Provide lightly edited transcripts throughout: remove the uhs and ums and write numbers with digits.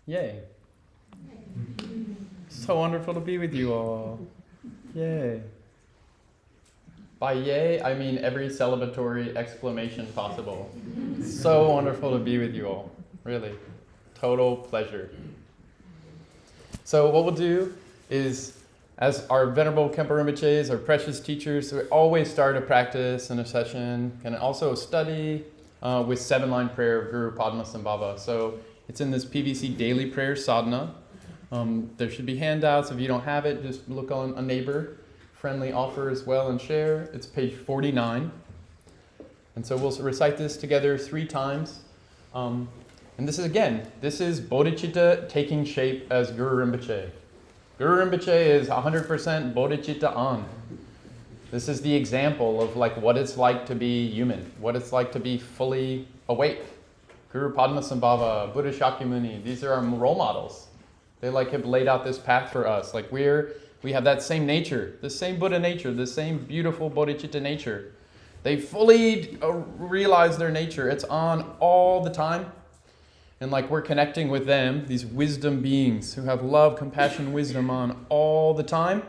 Yay. So wonderful to be with you all. Yay. By yay, I mean every celebratory exclamation possible. So wonderful to be with you all. Really. Total pleasure. So what we'll do is, as our Venerable Khenpo Rinpoches, our precious teachers, we always start a practice and a session, and also a study with 7-line prayer of Guru Padmasambhava. So it's in this PVC daily prayer sadhana. There should be handouts. If you don't have it, just look on a neighbor. Friendly offer as well and share. It's page 49. And so we'll recite this together 3 times. And this is bodhicitta taking shape as Guru Rinpoche. Guru Rinpoche is 100% bodhicitta on. This is the example of like what it's like to be human, what it's like to be fully awake. Guru Padmasambhava, Buddha Shakyamuni, these are our role models. They like have laid out this path for us. Like we have that same nature, the same Buddha nature, the same beautiful bodhicitta nature. They fully realize their nature. It's on all the time. And like we're connecting with them, these wisdom beings who have love, compassion, wisdom on all the time.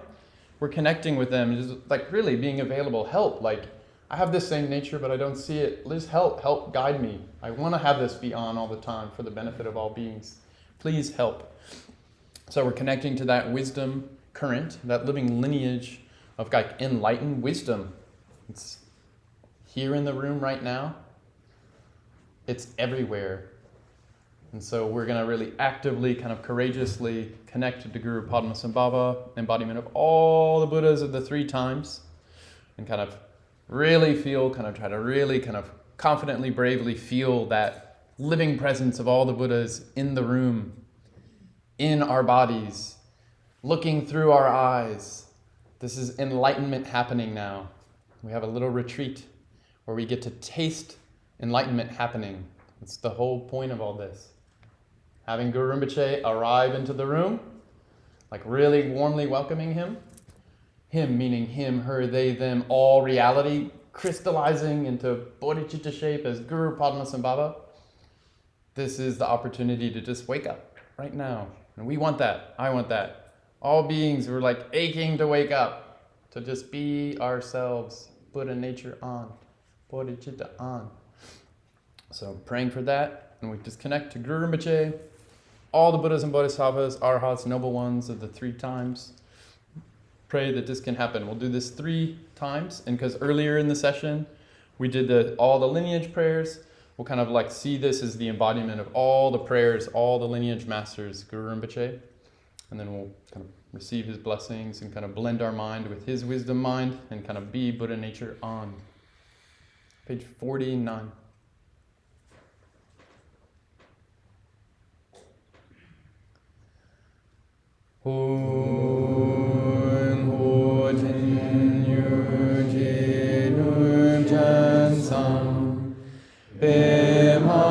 We're connecting with them, just like really being available. Help, like I have this same nature, but I don't see it. Please help guide me. I want to have this be on all the time for the benefit of all beings. Please help. So we're connecting to that wisdom current, that living lineage of like enlightened wisdom. It's here in the room right now. It's everywhere. And so we're going to really actively, kind of courageously connect to Guru Padmasambhava, embodiment of all the Buddhas of the 3 times, and kind of really feel, try to really confidently, bravely feel that living presence of all the Buddhas in the room, in our bodies, looking through our eyes. This is enlightenment happening now. We have a little retreat where we get to taste enlightenment happening. It's the whole point of all this. Having Guru Rinpoche arrive into the room, like really warmly welcoming him. Him meaning him, her, they, them, all reality, crystallizing into bodhicitta shape as Guru Padmasambhava. This is the opportunity to just wake up right now. And we want that. I want that. All beings were like aching to wake up, to just be ourselves, Buddha nature on, bodhicitta on. So praying for that, and we just connect to Guru Rinpoche, all the Buddhas and Bodhisattvas, Arhats, noble ones of the 3 times. Pray that this can happen. We'll do this 3 times, and because earlier in the session we did all the lineage prayers, we'll kind of like see this as the embodiment of all the prayers, all the lineage masters, Guru Rinpoche, and then we'll kind of receive his blessings and kind of blend our mind with his wisdom mind and kind of be Buddha nature on. Page 49. Pema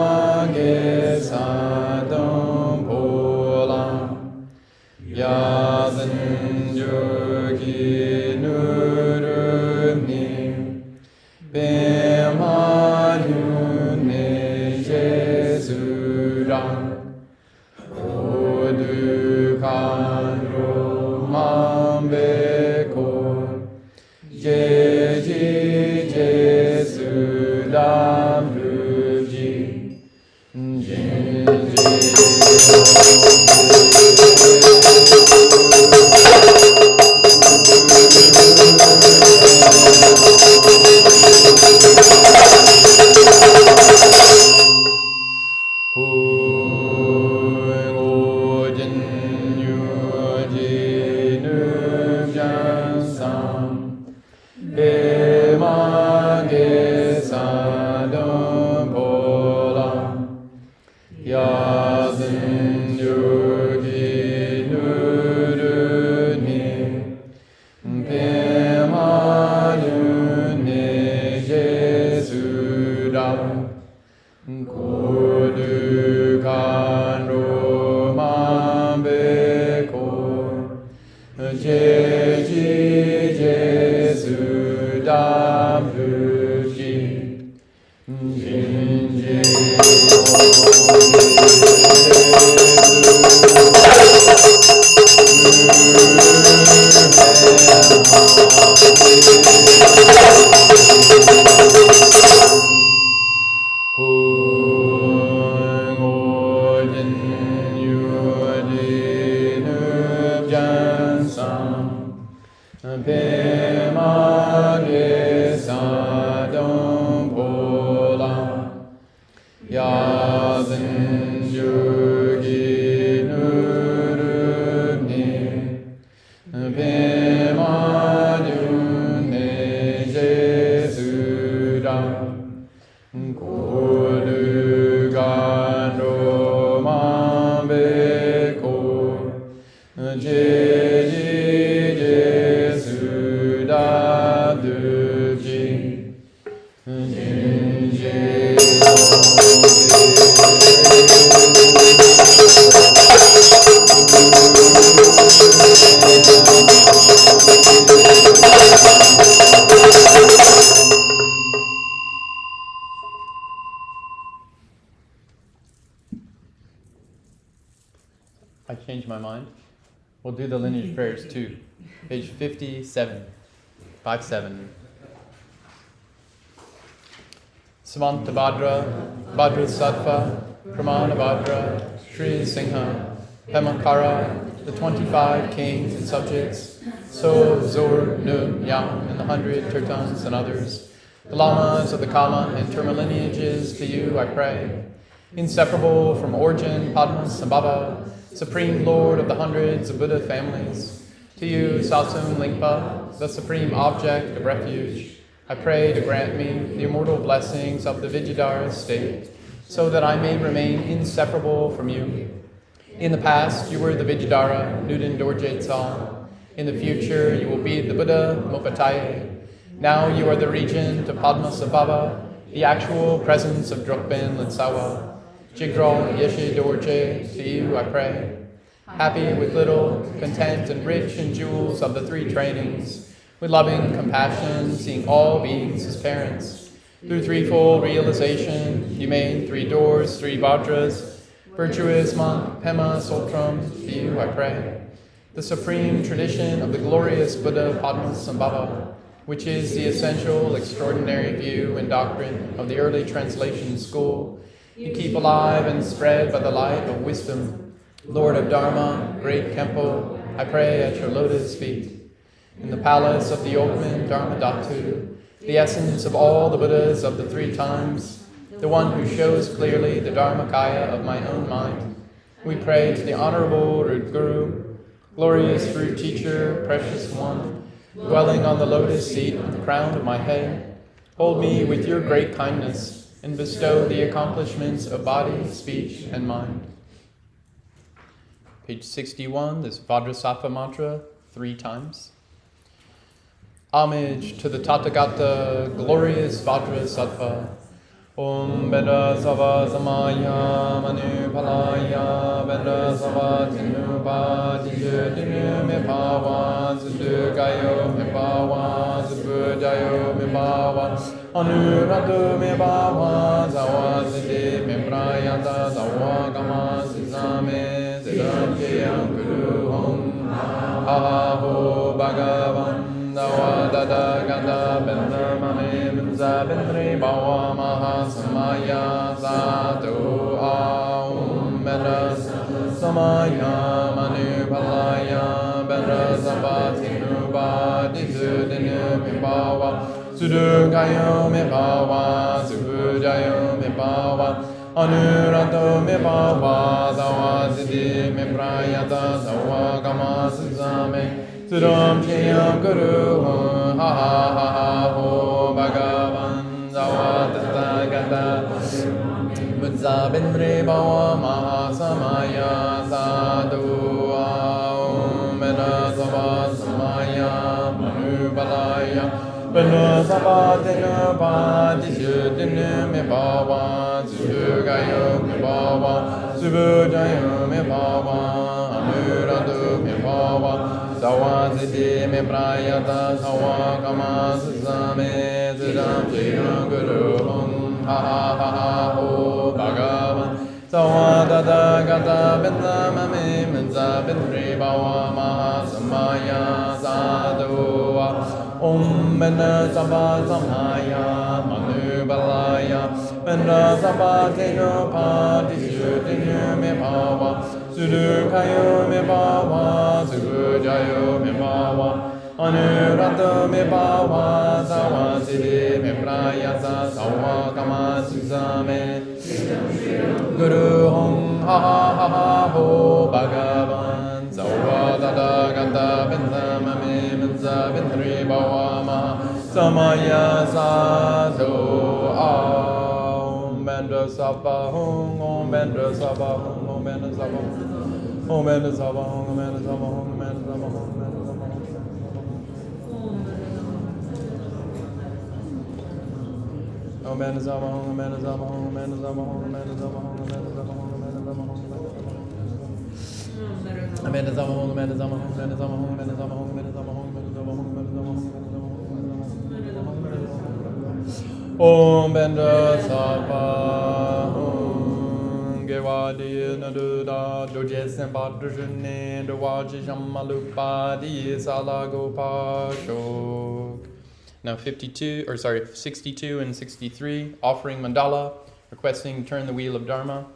Pema Gesadam Pola Yazin Yogi Nurubni Pema Yune Jesuda Kulugan Roma Beko Jeji Jesuda Duji I changed my mind. We'll do the lineage prayers too. Page 57. 57. Samantabhadra, Bhadrasattva, Pramanabhadra, Sri Singha, Pemakara, the 25 kings and subjects, So, Zor, Nun, Yang, and the 100 Tirtans and others, the lamas of the Kama and Terma lineages, to you I pray. Inseparable from origin, Padmasambhava, Supreme Lord of the hundreds of Buddha families, to you, Satsum Lingpa, the supreme object of refuge, I pray to grant me the immortal blessings of the Vidyadhara state, so that I may remain inseparable from you. In the past, you were the Vidyadhara, Nuden Dorje Tsal. In the future, you will be the Buddha Mopataye. Now you are the regent of Padmasambhava, the actual presence of Drukben Lintsawa. Jigral Yeshe Dorje, to you I pray. Happy with little, content and rich in jewels of the three trainings, with loving compassion, seeing all beings as parents. Through threefold realization, you made 3 doors, 3 Vajras, virtuous monk, Pema Soltram, to you I pray. The supreme tradition of the glorious Buddha Padmasambhava, which is the essential, extraordinary view and doctrine of the early translation school, you keep alive and spread by the light of wisdom. Lord of Dharma, great Khenpo, I pray at your lotus feet. In the palace of the Oakman Dharmadhatu, the essence of all the Buddhas of the 3 times, the one who shows clearly the Dharmakaya of my own mind, we pray to the Honorable Root Guru, glorious fruit teacher, precious one, dwelling on the lotus seat of the crown of my head, hold me with your great kindness and bestow the accomplishments of body, speech, and mind. Page 61, this Vajrasattva mantra 3 times. Homage to the Tathagata, glorious Vajrasattva. Om Beda Sava Samaya Manu Palaya Beda Sava Tinu Pa Diju Dinu Me Pawa Zudu Gayo Me Pawa Zubu Jayo Me Pawa Anuratu Me Pawa Zawa Zidi Me Prayata Zawa Kama Zizame Zidam Jayam Guru Om Aho Bhagavan Dawa Dada Gada Benda Mame Minza Bendri Bawa Maha Samaya Satu Aum Benda Samaya Manu Palaya Benda Sabatinu Badi Sudinu Me Bawa Sudu Gayo Me Bawa Subu Jayo Me Bawa Anurato Me Bawa Zawa Zidi Me Prayata Zawa Kama Suzame Sudam Cheyam Guru Ha Ha Ha Ha Ho Bhagavan Zawa Tata Gata Buddha Bindri Bawa Maha Samaya Sadhu Aum Bena Sava Samaya Manu Balaya Bena Sava Tenu Pati Shudinu Me Bawa Subu Gayo Me Bawa Subu Jayo Me Bawa Anuradu Me Bawa Zawa Zidi Me Prayata Zawa Kama Suzame Zidam Jayam Guru Om Ha Ha Ha Ha Ho Bhagavan Zawa Dada Gata Benda Mame Menza Bendri Bawa Maha Samaya Sadhu Om Benda Sava Samaya Manu Balaya Benda Sava Tenu Pati Shudinu Me Bawa Sudu Kayo Me Bawa Subu Jayo Me Bawa Anurata me bhava sawa siddhi me prayasa sawa kama susame Guru hong ha ha ha ha ho bhagavan sawa tata gata binda mame minza bindri bhava samaya sadhu om bendra sabha hong om bendra sabha hong om bendra sabha hong om bendra sabha hong om bendra sabha hong om bendra sabha hong Om Bendra Sabha Hong, Om Bendra Sabha Hong, Om Bendra Sabha Hong, Om Bendra Sabha Hong, Om Bendra Sabha Hong, Om Bendra Sabha Hong, Om Bendra Sabha Hong, Om Bendra Sabha Hong, Om Bendra Sabha Hong, Om Bendra Sabha Hong, Om Bendra Sabha Hong, Om Bendra Sabha Hong, Om Bendra Sabha Hong, Om Bendra Sabha Hong, Gewadi Naduda, Doje Sempa Drujune, Dowaji Shamalupa, Di Salagopa Shok. Now 62 and 63, offering mandala, requesting turn the wheel of Dharma.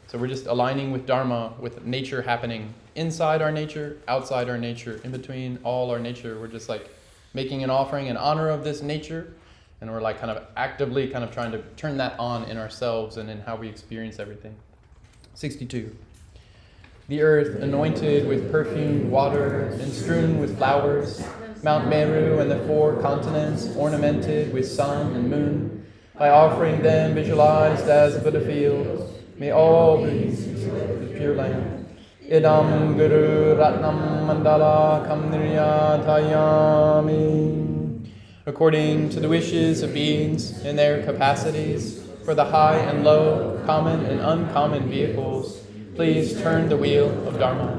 So we're just aligning with Dharma, with nature happening inside our nature, outside our nature, in between all our nature. We're just like making an offering in honor of this nature, and we're like kind of actively kind of trying to turn that on in ourselves and in how we experience everything. 62. The earth anointed with perfumed water and strewn with flowers, Mount Meru and the 4 continents ornamented with sun and moon, by offering them visualized as a Buddha field, may all be pure land. Idam Guru Ratnam Mandala Kamnirya Tayami. According to the wishes of beings in their capacities, for the high and low, common and uncommon vehicles, please turn the wheel of Dharma.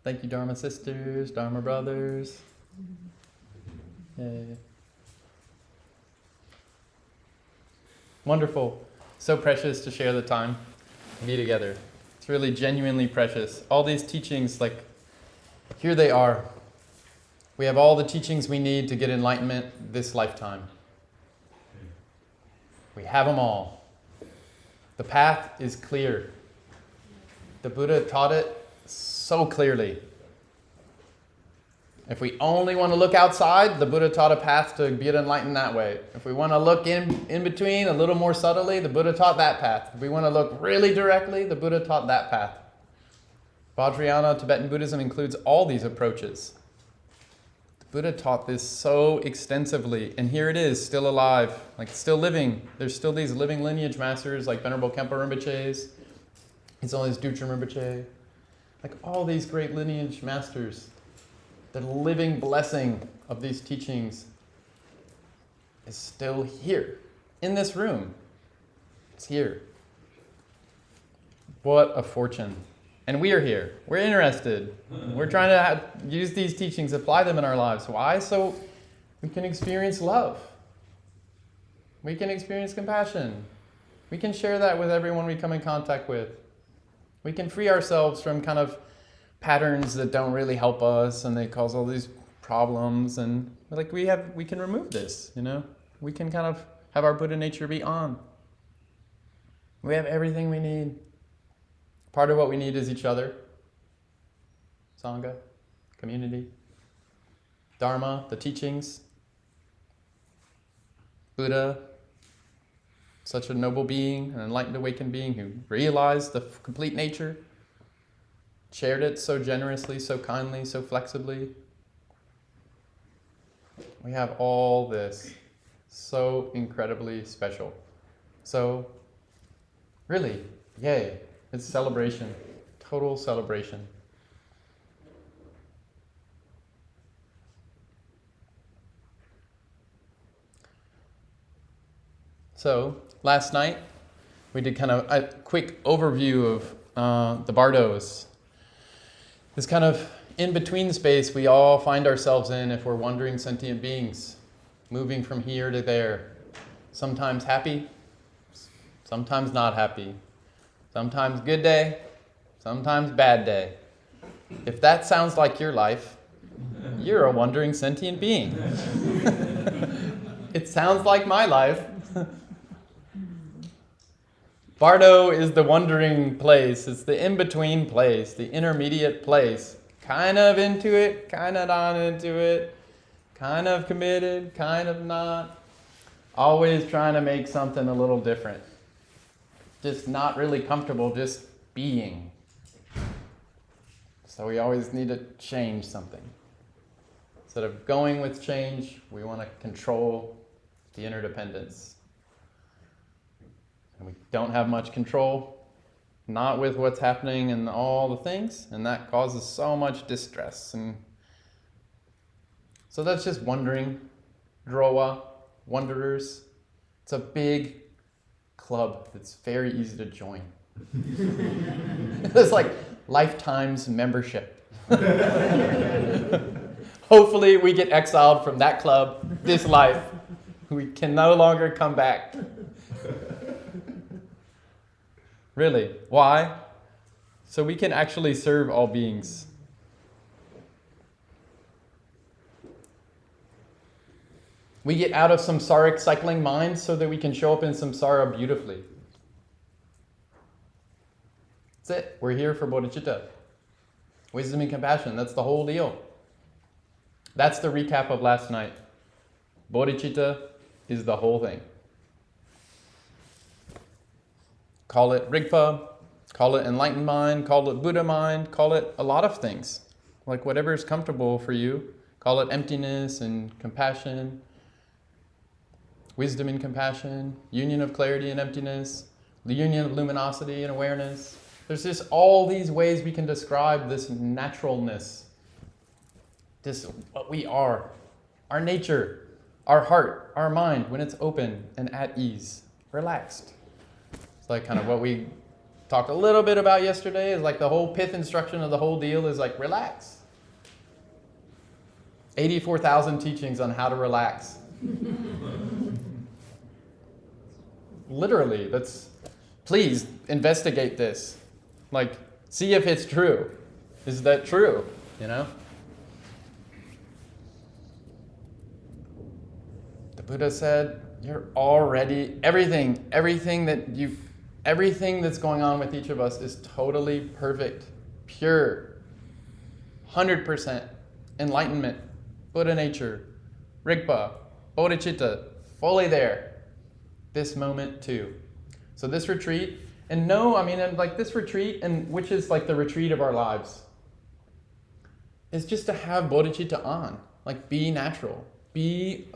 Thank you, Dharma sisters, Dharma brothers. Yay. Wonderful. So precious to share the time to be together. It's really genuinely precious. All these teachings, like, here they are. We have all the teachings we need to get enlightenment this lifetime. We have them all. The path is clear. The Buddha taught it so clearly. If we only want to look outside, the Buddha taught a path to get enlightened that way. If we want to look in between a little more subtly, the Buddha taught that path. If we want to look really directly, the Buddha taught that path. Vajrayana Tibetan Buddhism includes all these approaches. The Buddha taught this so extensively, and here it is, still alive, like still living. There's still these living lineage masters like Venerable Khenpo Rinpoche's. It's all these Duchen Rinpoche. Like all these great lineage masters, the living blessing of these teachings is still here, in this room. It's here. What a fortune. And we are here. We're interested. We're trying to use these teachings, apply them in our lives. Why? So we can experience love. We can experience compassion. We can share that with everyone we come in contact with. We can free ourselves from kind of patterns that don't really help us and they cause all these problems, and like we can remove this, you know? We can kind of have our Buddha nature be on. We have everything we need. Part of what we need is each other. Sangha, community, Dharma, the teachings, Buddha, such a noble being, an enlightened awakened being who realized the complete nature, shared it so generously, so kindly, so flexibly. We have all this, so incredibly special. So, really, yay, it's celebration, total celebration. So, last night, we did kind of a quick overview of the Bardos. This kind of in-between space we all find ourselves in if we're wandering sentient beings, moving from here to there. Sometimes happy, sometimes not happy. Sometimes good day, sometimes bad day. If that sounds like your life, you're a wandering sentient being. It sounds like my life. Bardo is the wandering place. It's the in-between place, the intermediate place. Kind of into it, kind of not into it, kind of committed, kind of not. Always trying to make something a little different. Just not really comfortable, just being. So we always need to change something. Instead of going with change, we want to control the interdependence. And we don't have much control, not with what's happening and all the things, and that causes so much distress. And so that's just wandering, drowa, wanderers. It's a big club that's very easy to join. It's like lifetime's membership. Hopefully we get exiled from that club this life. We can no longer come back. Really. Why? So we can actually serve all beings. We get out of samsaric cycling minds so that we can show up in samsara beautifully. That's it. We're here for bodhicitta. Wisdom and compassion. That's the whole deal. That's the recap of last night. Bodhicitta is the whole thing. Call it Rigpa, call it enlightened mind, call it Buddha mind, call it a lot of things. Like whatever is comfortable for you. Call it emptiness and compassion, wisdom and compassion, union of clarity and emptiness, the union of luminosity and awareness. There's just all these ways we can describe this naturalness, this what we are, our nature, our heart, our mind, when it's open and at ease, relaxed. It's like kind of what we talked a little bit about yesterday, is like the whole pith instruction of the whole deal is like relax. 84,000 teachings on how to relax. Literally, please investigate this. Like, see if it's true. Is that true? You know? The Buddha said, you're already, everything that's going on with each of us is totally perfect, pure, 100% enlightenment, Buddha nature, Rigpa, bodhicitta, fully there. This moment too. So this retreat, this retreat, and which is like the retreat of our lives, is just to have bodhicitta on, like be natural.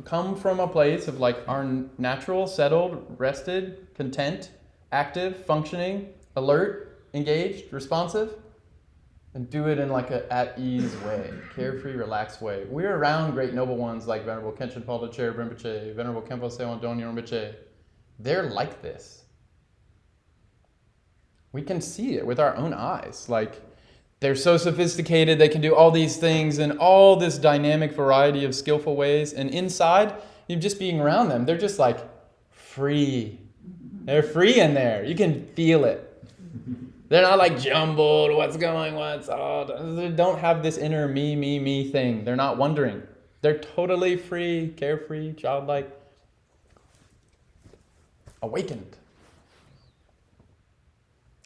Come from a place of like our natural, settled, rested, content, active, functioning, alert, engaged, responsive, and do it in like a at-ease way, carefree, relaxed way. We're around great noble ones like Venerable Khenchen, Palden, Sherab, Rinpoche, Venerable Khenpo Tsewang Dongyal Rinpoche. They're like this. We can see it with our own eyes. Like, they're so sophisticated, they can do all these things in all this dynamic variety of skillful ways. And inside, you just being around them, they're just like free. They're free in there. You can feel it. They're not like jumbled, they don't have this inner me thing. They're not wondering. They're totally free, carefree, childlike, awakened.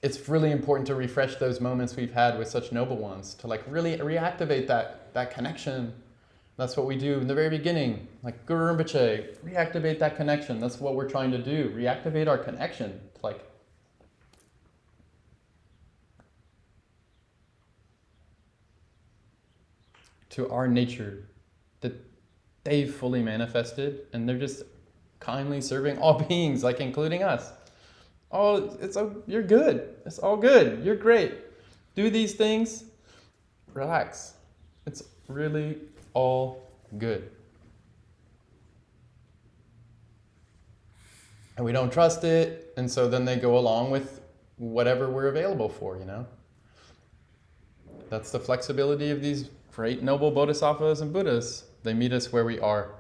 It's really important to refresh those moments we've had with such noble ones, to like really reactivate that connection. That's what we do in the very beginning. Like Guru Rinpoche, reactivate that connection. That's what we're trying to do. Reactivate our connection. Like, to our nature that they've fully manifested, and they're just kindly serving all beings, like including us. Oh, you're good. It's all good. You're great. Do these things. Relax. It's really all good. And we don't trust it, and so then they go along with whatever we're available for, you know? That's the flexibility of these great noble bodhisattvas and Buddhas. They meet us where we are.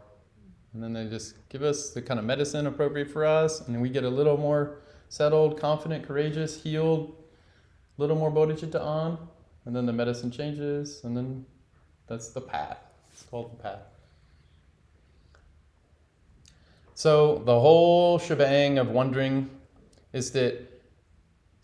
And then they just give us the kind of medicine appropriate for us, and we get a little more settled, confident, courageous, healed, a little more bodhicitta on, and then the medicine changes, and then that's the path. It's called the path. So the whole shebang of wondering is that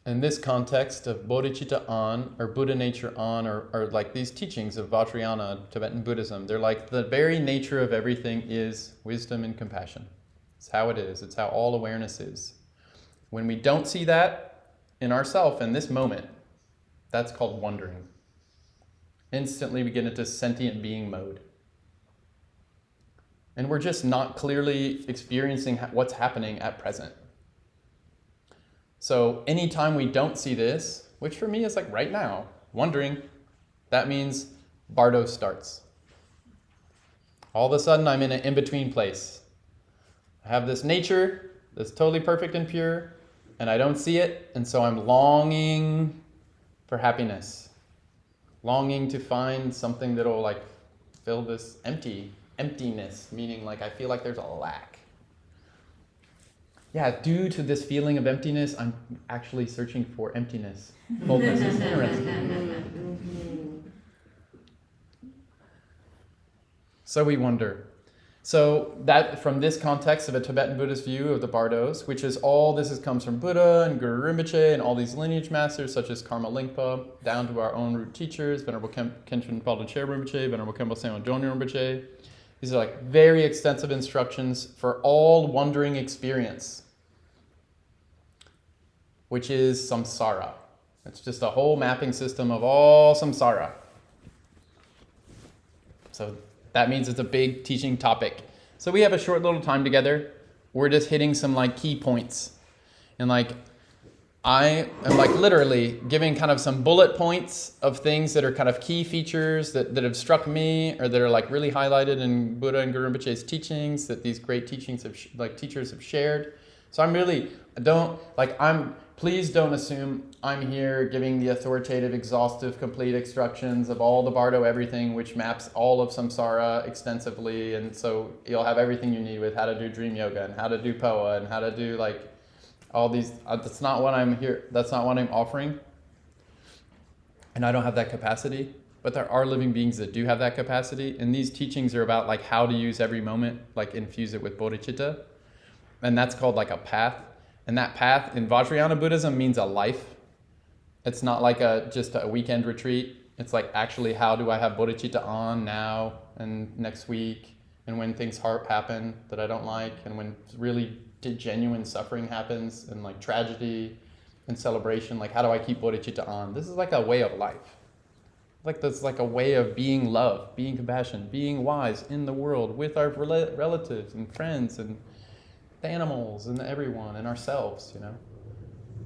in this context of bodhicitta on, or Buddha nature on, or like these teachings of Vajrayana, Tibetan Buddhism, they're like the very nature of everything is wisdom and compassion. It's how it is. It's how all awareness is. When we don't see that in ourself in this moment, that's called wondering. Instantly we get into sentient being mode. And we're just not clearly experiencing what's happening at present. So anytime we don't see this, which for me is like right now, wondering, that means Bardos starts. All of a sudden I'm in an in-between place. I have this nature that's totally perfect and pure, and I don't see it, and so I'm longing for happiness. Longing to find something that'll like fill this emptiness, meaning like I feel like there's a lack. Yeah, due to this feeling of emptiness, I'm actually searching for emptiness. Fullness is interesting. So we wonder. So that from this context of a Tibetan Buddhist view of the Bardos, which is all this comes from Buddha and Guru Rinpoche and all these lineage masters such as Karma Lingpa, down to our own root teachers, Venerable Khenchen Palden Sherab Rinpoche, Venerable Khenpo Tsewang Dongyal Rinpoche. These are like very extensive instructions for all wondering experience, which is samsara. It's just a whole mapping system of all samsara. So that means it's a big teaching topic. So we have a short little time together. We're just hitting some like key points. And like, I am like literally giving kind of some bullet points of things that are kind of key features that have struck me, or that are like really highlighted in Buddha and Guru Rinpoche's teachings, that these great teachings have teachers have shared. So please don't assume I'm here giving the authoritative, exhaustive, complete instructions of all the Bardo everything, which maps all of samsara extensively. And so you'll have everything you need with how to do dream yoga and how to do poa and how to do like all these. That's not what I'm here. That's not what I'm offering. And I don't have that capacity. But there are living beings that do have that capacity. And these teachings are about like how to use every moment, like infuse it with bodhicitta. And that's called like a path. And that path in Vajrayana Buddhism means a life. It's not like just a weekend retreat. It's like actually how do I have bodhicitta on now and next week, and when things happen that I don't like, and when really genuine suffering happens and like tragedy and celebration, like how do I keep bodhicitta on? This is like a way of life. Like that's like a way of being love, being compassion, being wise in the world with our relatives and friends and the animals and everyone and ourselves, you know.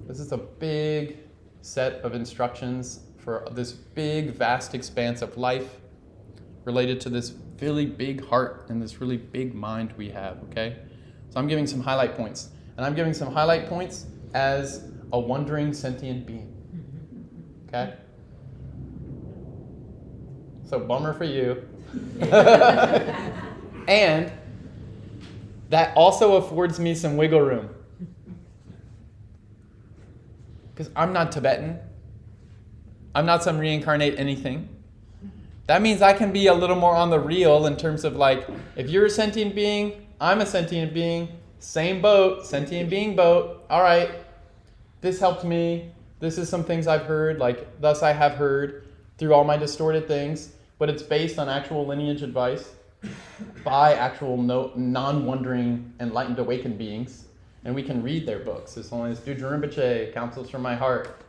This is a big set of instructions for this big, vast expanse of life related to this really big heart and this really big mind we have, okay? So I'm giving some highlight points. And I'm giving some highlight points as a wondering sentient being, okay? So bummer for you. And that also affords me some wiggle room. Because I'm not Tibetan. I'm not some reincarnate anything. That means I can be a little more on the real in terms of like, if you're a sentient being, I'm a sentient being, same boat, sentient being boat. All right, this helped me. This is some things I've heard, like, thus I have heard through all my distorted things, but it's based on actual lineage advice by actual non-wandering, enlightened, awakened beings. And we can read their books. As long as Dudra Rinpoche, Counsels from My Heart,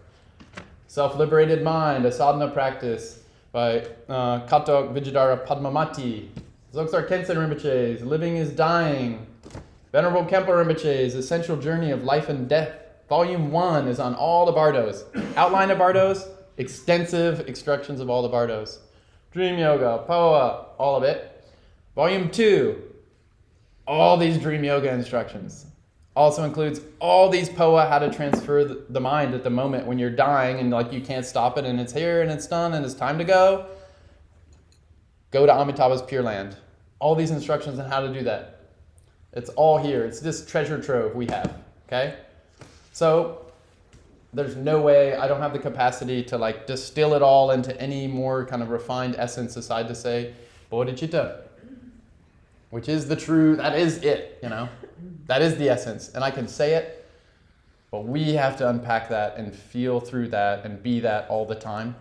Self-Liberated Mind, a Sadhana Practice by Katok Vijayadhara Padmamati, Dzogchen Khenchen Rinpoche's Living is Dying, Venerable Khenpo Rinpoche's Essential Journey of Life and Death. Volume 1 is on all the Bardos. Outline of Bardos, extensive instructions of all the Bardos. Dream Yoga, Poa, all of it. Volume 2, all these Dream Yoga instructions. Also includes all these poa, how to transfer the mind at the moment when you're dying and like you can't stop it and it's here and it's done and it's time to go. Go to Amitabha's Pure Land. All these instructions on how to do that. It's all here. It's this treasure trove we have. Okay? So there's no way, I don't have the capacity to like distill it all into any more kind of refined essence aside to say bodhicitta, which is the true, that is it, you know? That is the essence. And I can say it, but we have to unpack that and feel through that and be that all the time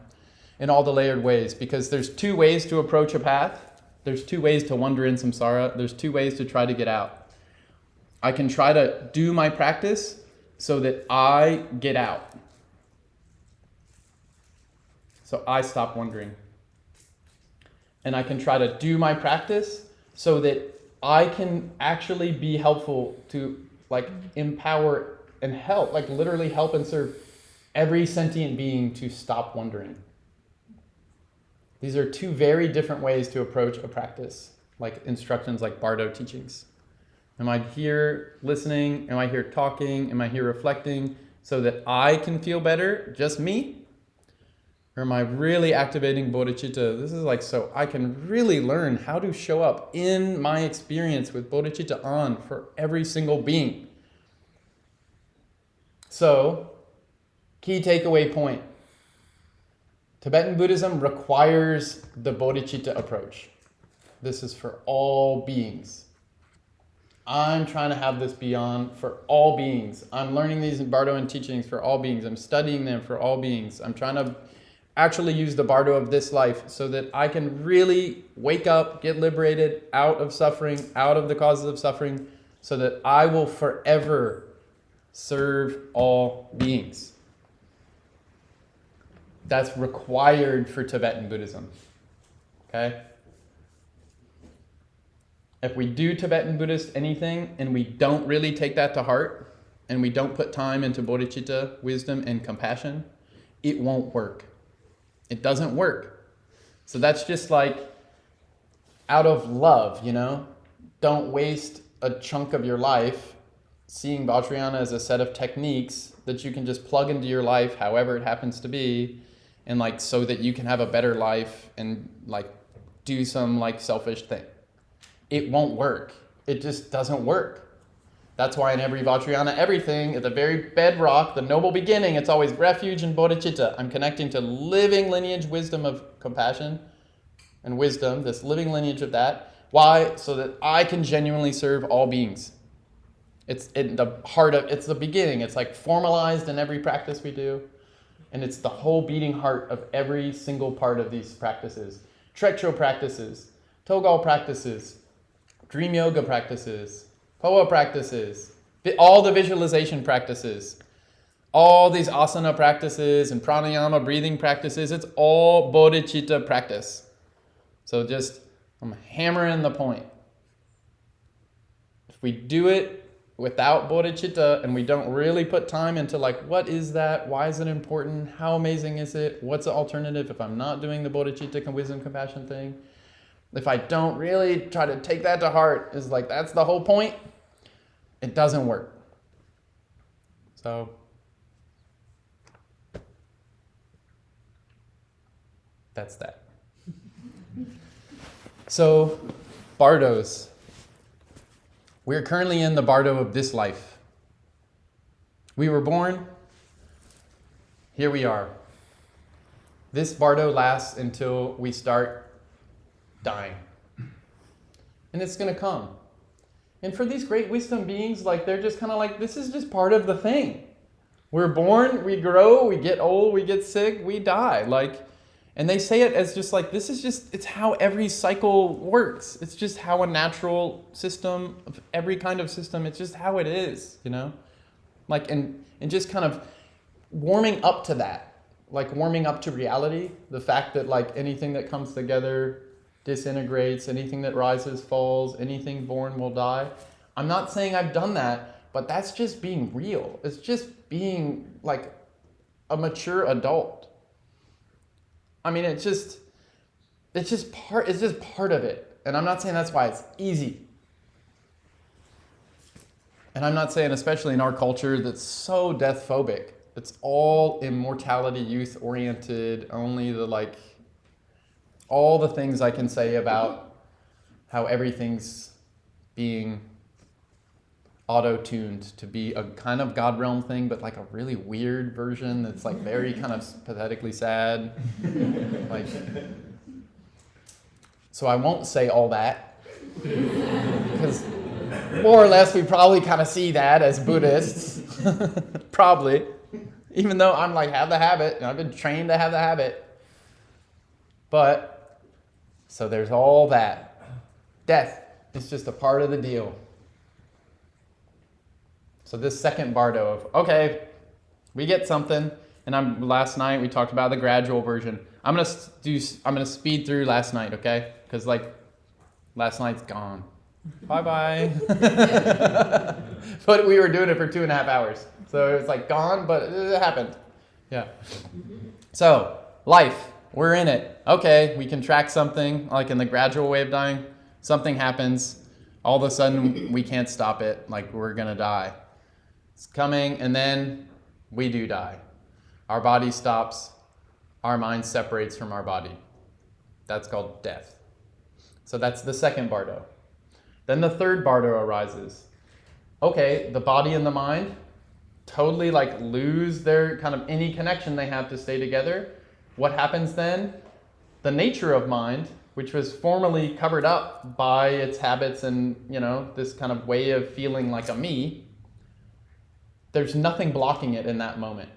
in all the layered ways, because there's two ways to approach a path. There's two ways to wander in samsara. There's two ways to try to get out. I can try to do my practice so that I get out. So I stop wandering. And I can try to do my practice so that I can actually be helpful to like empower and help, like literally help and serve every sentient being to stop wandering. These are two very different ways to approach a practice, like instructions like Bardo teachings. Am I here listening? Am I here talking? Am I here reflecting so that I can feel better, just me? Or am I really activating bodhicitta? This is like so I can really learn how to show up in my experience with bodhicitta on for every single being. So, key takeaway point. Tibetan Buddhism requires the bodhicitta approach. This is for all beings. I'm trying to have this be on for all beings. I'm learning these in Bardo teachings for all beings. I'm studying them for all beings. I'm trying to actually use the Bardo of this life so that I can really wake up, get liberated out of suffering, out of the causes of suffering, so that I will forever serve all beings. That's required for Tibetan Buddhism. Okay? If we do Tibetan Buddhist anything and we don't really take that to heart and we don't put time into bodhicitta, wisdom, and compassion, it won't work. It doesn't work. So that's just like out of love, you know? Don't waste a chunk of your life seeing Vajrayana as a set of techniques that you can just plug into your life however it happens to be, and like so that you can have a better life and like do some like selfish thing. It won't work. It just doesn't work. That's why in every Vajrayana everything, at the very bedrock, the noble beginning, it's always refuge and bodhicitta. I'm connecting to living lineage wisdom of compassion and wisdom, this living lineage of that. Why? So that I can genuinely serve all beings. It's in the heart of, it's the beginning. It's like formalized in every practice we do. And it's the whole beating heart of every single part of these practices. Trekcho practices, Tsogyal practices, dream yoga practices, Poa practices, all the visualization practices, all these asana practices and pranayama breathing practices, it's all bodhicitta practice. So just, I'm hammering the point. If we do it without bodhicitta and we don't really put time into like, what is that? Why is it important? How amazing is it? What's the alternative if I'm not doing the bodhicitta wisdom compassion thing? If I don't really try to take that to heart, is like, that's the whole point. It doesn't work. So, that's that. So, Bardos. We're currently in the Bardo of this life. We were born. Here we are. This Bardo lasts until we start dying. And it's going to come. And for these great wisdom beings, like they're just kind of like, this is just part of the thing. We're born, we grow, we get old, we get sick, we die. Like, and they say it as just like, this is just, it's how every cycle works. It's just how a natural system, of every kind of system, it's just how it is, you know? Like, and just kind of warming up to that, like warming up to reality, the fact that like anything that comes together disintegrates, anything that rises falls, anything born will die. I'm not saying I've done that, but that's just being real. It's just being like a mature adult. I mean, it's just part of it. And I'm not saying that's why it's easy. And I'm not saying, especially in our culture that's so death phobic, it's all immortality, youth oriented, only all the things I can say about how everything's being auto-tuned to be a kind of God realm thing, but like a really weird version that's like very kind of pathetically sad. So I won't say all that, because more or less we probably kind of see that as Buddhists, probably, even though I'm like, have the habit, and I've been trained to have the habit. But, so there's all that. Death is just a part of the deal. So this second Bardo of, okay, we get something, and last night we talked about the gradual version. I'm gonna speed through last night, okay? Because last night's gone. Bye-bye. But we were doing it for 2.5 hours. So it's like gone, but it happened. Yeah. So, life, we're in it. Okay, we can track something, like in the gradual way of dying. Something happens. All of a sudden, we can't stop it. Like, we're going to die. It's coming, and then we do die. Our body stops. Our mind separates from our body. That's called death. So that's the second Bardo. Then the third Bardo arises. Okay, the body and the mind totally lose their kind of any connection they have to stay together. What happens then? The nature of mind, which was formerly covered up by its habits and, this kind of way of feeling like a me, there's nothing blocking it in that moment.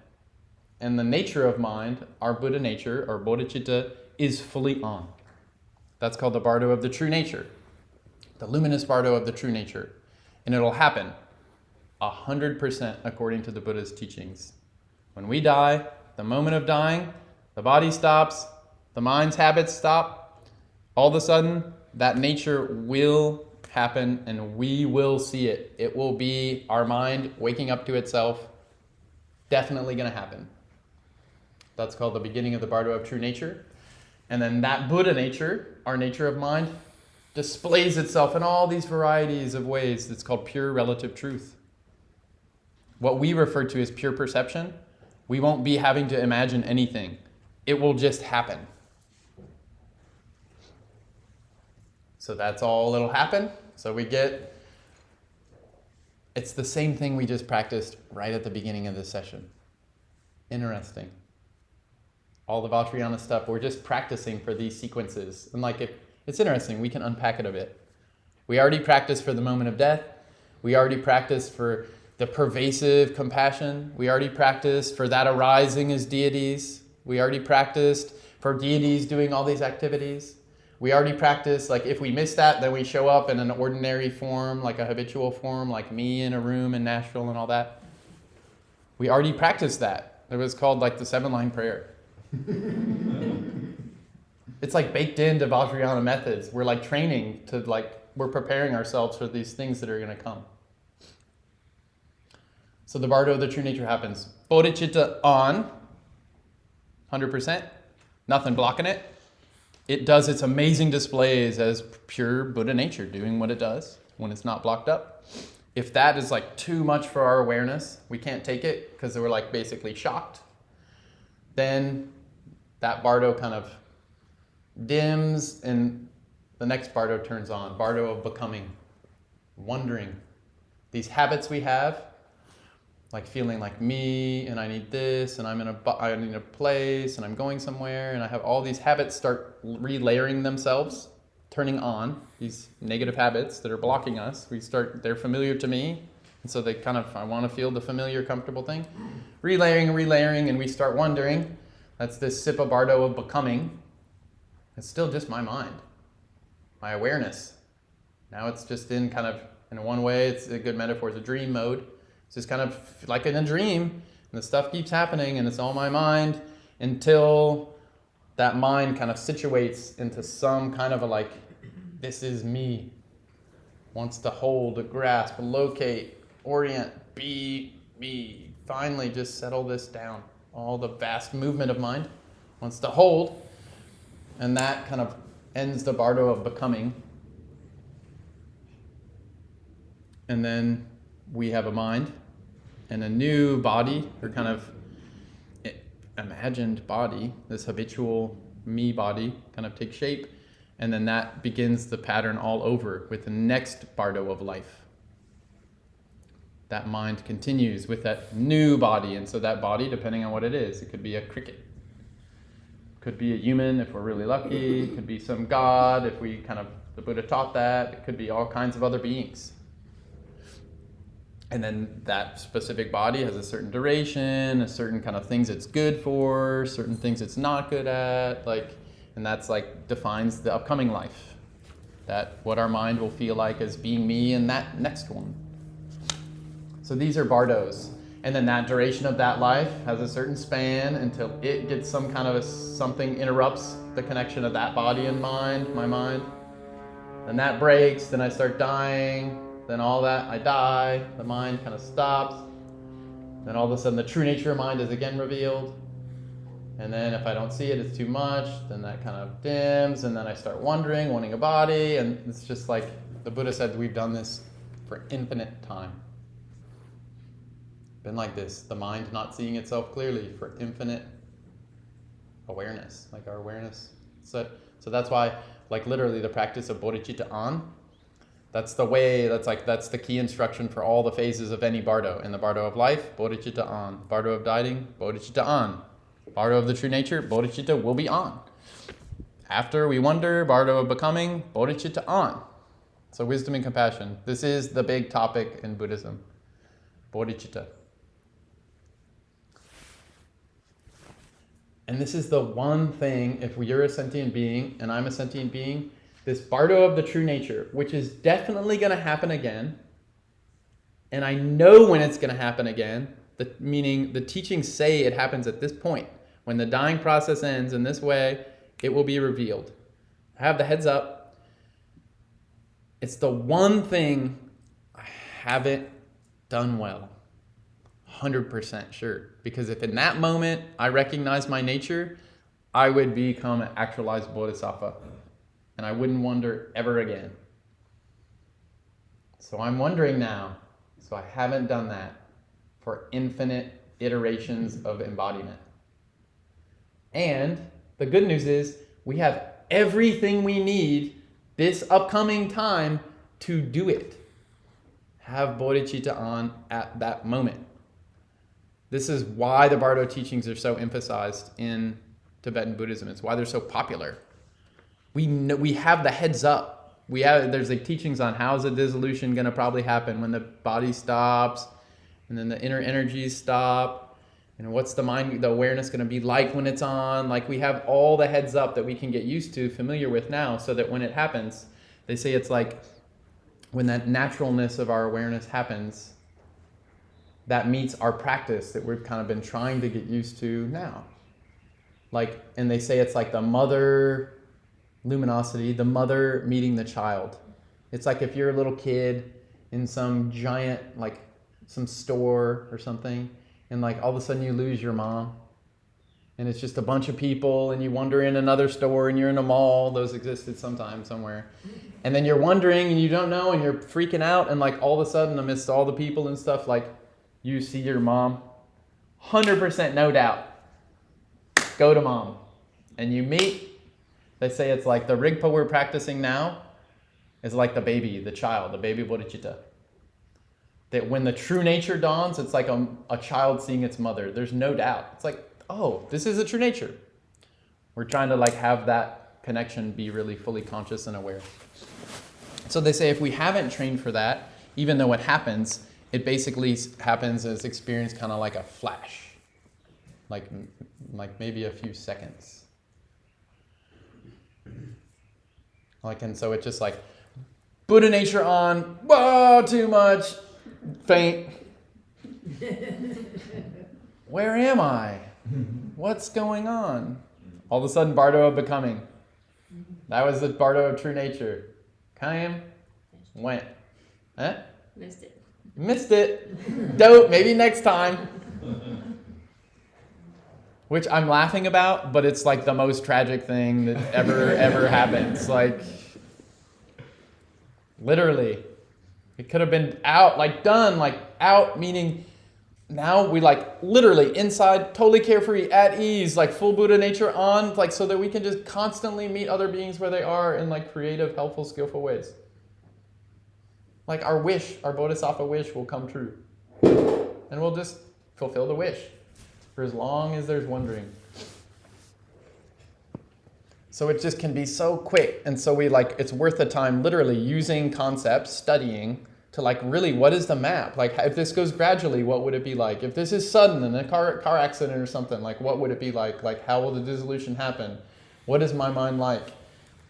And the nature of mind, our Buddha nature, or bodhicitta, is fully on. That's called the Bardo of the true nature. The luminous Bardo of the true nature. And it'll happen 100% according to the Buddha's teachings. When we die, the moment of dying, the body stops, the mind's habits stop. All of a sudden, that nature will happen and we will see it. It will be our mind waking up to itself. Definitely going to happen. That's called the beginning of the Bardo of true nature. And then that Buddha nature, our nature of mind, displays itself in all these varieties of ways. It's called pure relative truth. What we refer to as pure perception, we won't be having to imagine anything. It will just happen. So that's all it'll happen. So it's the same thing we just practiced right at the beginning of this session. Interesting. All the Vajrayana stuff, we're just practicing for these sequences. And it's interesting, we can unpack it a bit. We already practiced for the moment of death. We already practiced for the pervasive compassion. We already practiced for that arising as deities. We already practiced for deities doing all these activities. We already practiced, if we miss that, then we show up in an ordinary form, like a habitual form, like me in a room in Nashville and all that. We already practiced that. It was called the 7-line prayer. It's baked into Vajrayana methods. We're training to we're preparing ourselves for these things that are going to come. So the Bardo of the true nature happens. Bodhicitta on, 100%, nothing blocking it. It does its amazing displays as pure Buddha nature, doing what it does when it's not blocked up. If that is too much for our awareness, we can't take it because we're basically shocked, then that Bardo kind of dims and the next Bardo turns on. Bardo of becoming, wondering. These habits we have, feeling like me, and I need this, and I need a place, and I'm going somewhere, and I have all these habits start relayering themselves, turning on, these negative habits that are blocking us. They're familiar to me, and so I want to feel the familiar, comfortable thing. Relayering, and we start wondering. That's this Sippa Bardo of becoming. It's still just my mind, my awareness. Now it's just in one way, it's a good metaphor, it's a dream mode. It's just kind of like in a dream, and the stuff keeps happening, and it's all my mind until that mind kind of situates into some kind of this is me. Wants to hold, grasp, locate, orient, be me. Finally, just settle this down. All the vast movement of mind wants to hold, and that kind of ends the Bardo of becoming. And then we have a mind and a new body, or kind of imagined body, this habitual me body kind of takes shape, and then that begins the pattern all over with the next bardo of life. That mind continues with that new body, and so that body, depending on what it is, it could be a cricket, could be a human if we're really lucky, it could be some god if we kind of, the Buddha taught that, it could be all kinds of other beings. And then that specific body has a certain duration, a certain kind of things it's good for, certain things it's not good at, like, and that's like defines the upcoming life. That what our mind will feel like as being me in that next one. So these are bardos. And then that duration of that life has a certain span until it gets some kind of something interrupts the connection of that body and mind, my mind. Then that breaks, then I start dying, then all that, I die, the mind kind of stops. Then all of a sudden the true nature of mind is again revealed. And then if I don't see it, it's too much, then that kind of dims, and then I start wondering, wanting a body, and it's just like the Buddha said, we've done this for infinite time. Been like this, the mind not seeing itself clearly for infinite awareness, like our awareness. So that's why, like literally the practice of bodhicitta an, that's the way, that's the key instruction for all the phases of any bardo. In the bardo of life, bodhicitta an. Bardo of dying, bodhicitta an. Bardo of the true nature, bodhicitta will be on. After we wonder, bardo of becoming, bodhicitta an. So wisdom and compassion. This is the big topic in Buddhism. Bodhicitta. And this is the one thing, if you're a sentient being and I'm a sentient being, this bardo of the true nature, which is definitely going to happen again, and I know when it's going to happen again, meaning the teachings say it happens at this point. When the dying process ends in this way, it will be revealed. I have the heads up. It's the one thing I haven't done well. 100% sure. Because if in that moment I recognize my nature, I would become an actualized bodhisattva. And I wouldn't wonder ever again. So I'm wondering now. So I haven't done that for infinite iterations of embodiment. And the good news is we have everything we need this upcoming time to do it. Have bodhicitta an at that moment. This is why the Bardo teachings are so emphasized in Tibetan Buddhism. It's why they're so popular. We have the heads up. There's like teachings on how's the dissolution going to probably happen when the body stops, and then the inner energies stop, and what's the mind, the awareness going to be like when it's on. Like we have all the heads up that we can get used to, familiar with now, so that when it happens, they say it's like when that naturalness of our awareness happens, that meets our practice that we've kind of been trying to get used to now. Like, and they say it's like the mother luminosity, the mother meeting the child. It's like if you're a little kid in some giant, like some store or something, and like all of a sudden you lose your mom, and it's just a bunch of people, and you wander in another store, and you're in a mall. Those existed sometime somewhere. And then you're wondering, and you don't know, and you're freaking out, and like all of a sudden amidst all the people and stuff, like you see your mom, 100% no doubt. Go to mom. And you meet. They say it's like the Rigpa we're practicing now is like the baby, the child, the baby bodhicitta. That when the true nature dawns, it's like a child seeing its mother. There's no doubt. It's like, oh, this is a true nature. We're trying to like have that connection be really fully conscious and aware. So they say if we haven't trained for that, even though it happens, it basically happens as experience kind of like a flash. Like maybe a few seconds. Like, and so it's just like Buddha nature on, whoa, too much, faint. Where am I? What's going on? All of a sudden, Bardo of becoming. That was the Bardo of true nature. Came, went. Huh? Missed it. Dope, maybe next time. Which I'm laughing about, but it's like the most tragic thing that ever happens. Like, literally. It could have been out, like done, like out, meaning now we like literally inside, totally carefree, at ease, like full Buddha nature on, like so that we can just constantly meet other beings where they are in like creative, helpful, skillful ways. Like our wish, our bodhisattva wish will come true. And we'll just fulfill the wish for as long as there's wondering. So it just can be so quick. And so we like, it's worth the time literally using concepts, studying to like really, what is the map? Like if this goes gradually, what would it be like? If this is sudden in a car accident or something, like what would it be like? Like how will the dissolution happen? What is my mind like?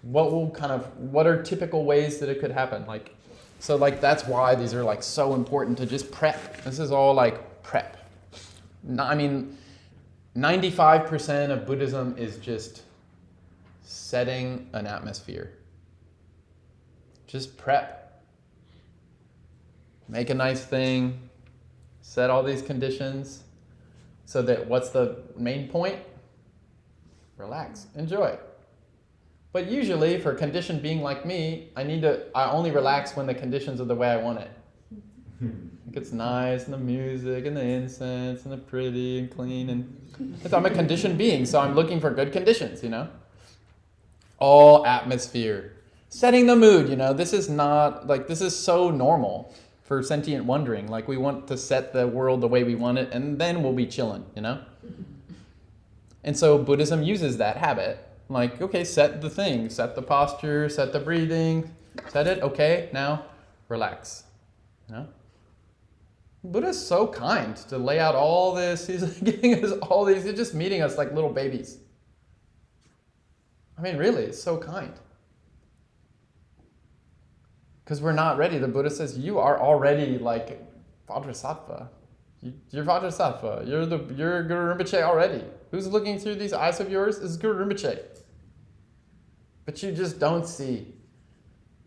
What are typical ways that it could happen? Like, so like that's why these are like so important to just prep. This is all like prep. I mean, 95% of Buddhism is just setting an atmosphere. Just prep. Make a nice thing. Set all these conditions. So that what's the main point? Relax. Enjoy. But usually for a conditioned being like me, I only relax when the conditions are the way I want it. Like it's nice and the music and the incense and the pretty and clean and I'm a conditioned being, so I'm looking for good conditions, you know? All atmosphere. Setting the mood, you know, this is so normal for sentient wondering. Like we want to set the world the way we want it and then we'll be chilling, you know? And so Buddhism uses that habit. Like, okay, set the thing, set the posture, set the breathing, set it, okay, now relax. You know? Buddha's so kind to lay out all this. He's giving us all these, he's just meeting us like little babies. I mean, really, it's so kind. Because we're not ready. The Buddha says, you are already like Vajrasattva. You're Vajrasattva. You're Guru Rinpoche already. Who's looking through these eyes of yours is Guru Rinpoche. But you just don't see.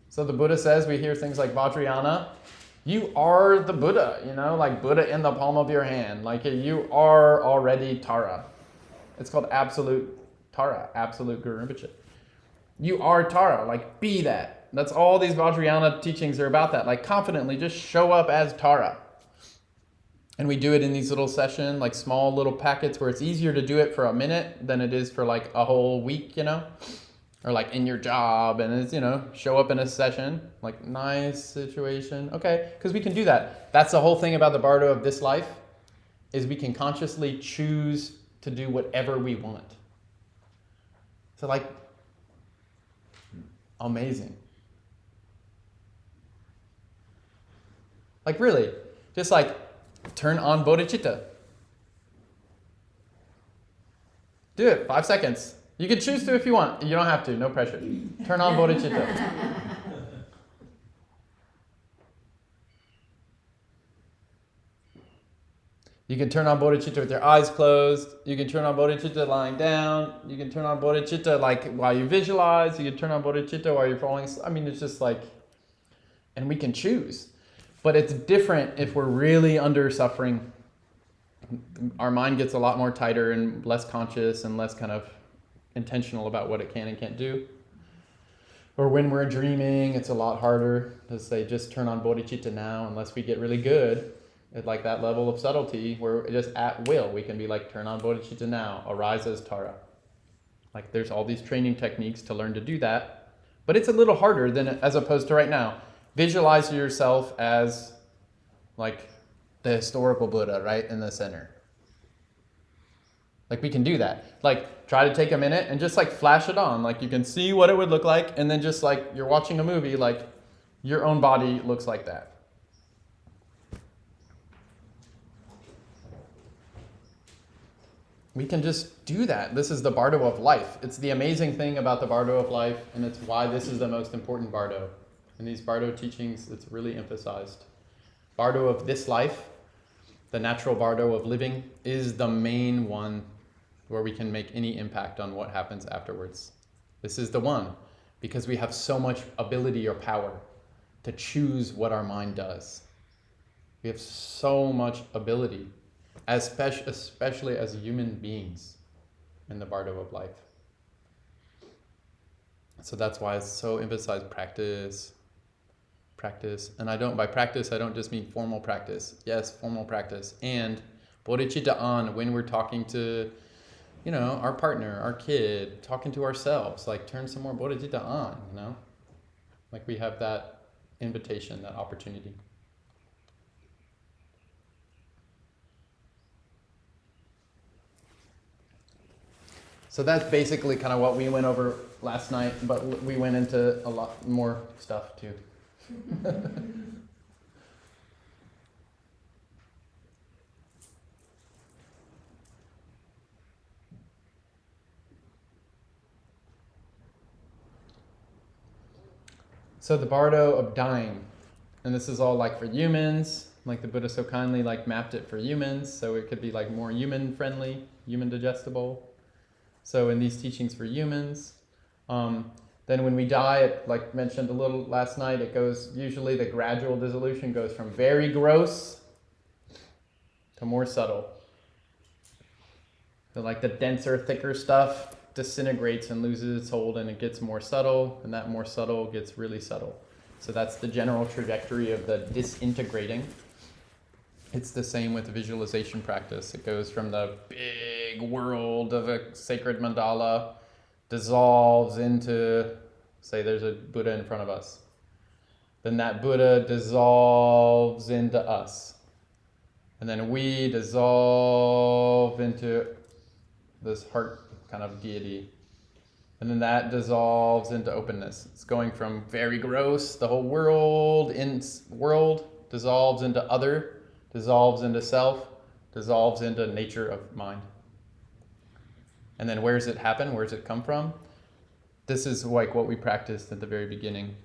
So the Buddha says, we hear things like Vajrayana. You are the Buddha, you know, like Buddha in the palm of your hand. Like you are already Tara. It's called absolute Tara, absolute Guru Rinpoche. You are Tara, like be that. That's all these Vajrayana teachings are about that. Like confidently just show up as Tara. And we do it in these little sessions, like small little packets where it's easier to do it for a minute than it is for like a whole week, you know? Or like in your job and it's, you know, show up in a session, like nice situation. Okay, because we can do that. That's the whole thing about the Bardo of this life, is we can consciously choose to do whatever we want. So like, amazing. Like really, just like turn on bodhicitta. Do it, 5 seconds. You can choose to if you want. You don't have to, no pressure. Turn on bodhicitta. You can turn on bodhicitta with your eyes closed. You can turn on bodhicitta lying down. You can turn on bodhicitta like while you visualize. You can turn on bodhicitta while you're falling asleep. I mean, it's just like, and we can choose. But it's different if we're really under suffering. Our mind gets a lot more tighter and less conscious and less kind of intentional about what it can and can't do. Or when we're dreaming, it's a lot harder to say just turn on bodhicitta now, unless we get really good at like that level of subtlety where just at will we can be like turn on bodhicitta now, arise as Tara. Like there's all these training techniques to learn to do that, but it's a little harder than as opposed to right now. Visualize yourself as like the historical Buddha right in the center. Like we can do that. Like try to take a minute and just like flash it on. Like you can see what it would look like and then just like you're watching a movie, like your own body looks like that. We can just do that. This is the Bardo of life. It's the amazing thing about the Bardo of life, and it's why this is the most important Bardo. In these Bardo teachings, it's really emphasized. Bardo of this life, the natural Bardo of living, is the main one where we can make any impact on what happens afterwards. This is the one, because we have so much ability or power to choose what our mind does. We have so much ability, especially as human beings in the Bardo of life. So that's why it's so emphasized practice. practice. And by practice, I don't just mean formal practice. Yes, formal practice. And bodhicitta on when we're talking to, our partner, our kid, talking to ourselves, like turn some more bodhicitta on, Like we have that invitation, that opportunity. So that's basically kind of what we went over last night, but we went into a lot more stuff too. So the Bardo of dying, and this is all like for humans, like the Buddha so kindly like mapped it for humans, so it could be like more human friendly, human digestible. So in these teachings for humans, then when we die, it, like mentioned a little last night, it goes, usually the gradual dissolution goes from very gross to more subtle. So like the denser, thicker stuff disintegrates and loses its hold and it gets more subtle, and that more subtle gets really subtle. So that's the general trajectory of the disintegrating. It's the same with the visualization practice. It goes from the big world of a sacred mandala, dissolves into, say there's a Buddha in front of us. Then that Buddha dissolves into us. And then we dissolve into this heart kind of deity. And then that dissolves into openness. It's going from very gross, the whole world dissolves into other, dissolves into self, dissolves into nature of mind. And then where does it happen? Where does it come from? This is like what we practiced at the very beginning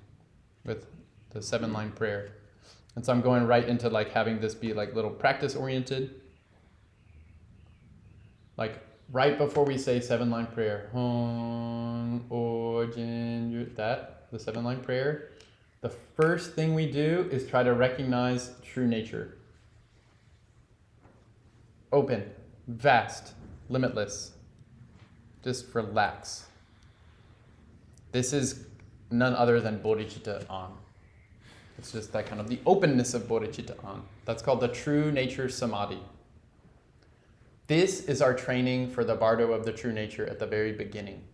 with the 7-line prayer. And so I'm going right into like having this be like little practice oriented. Like right before we say 7-line prayer, Hon, Ordained, that, the 7-line prayer, the first thing we do is try to recognize true nature. Open, vast, limitless. Just relax. This is none other than bodhicitta on. It's just that kind of the openness of bodhicitta on. That's called the true nature samadhi. This is our training for the Bardo of the true nature at the very beginning.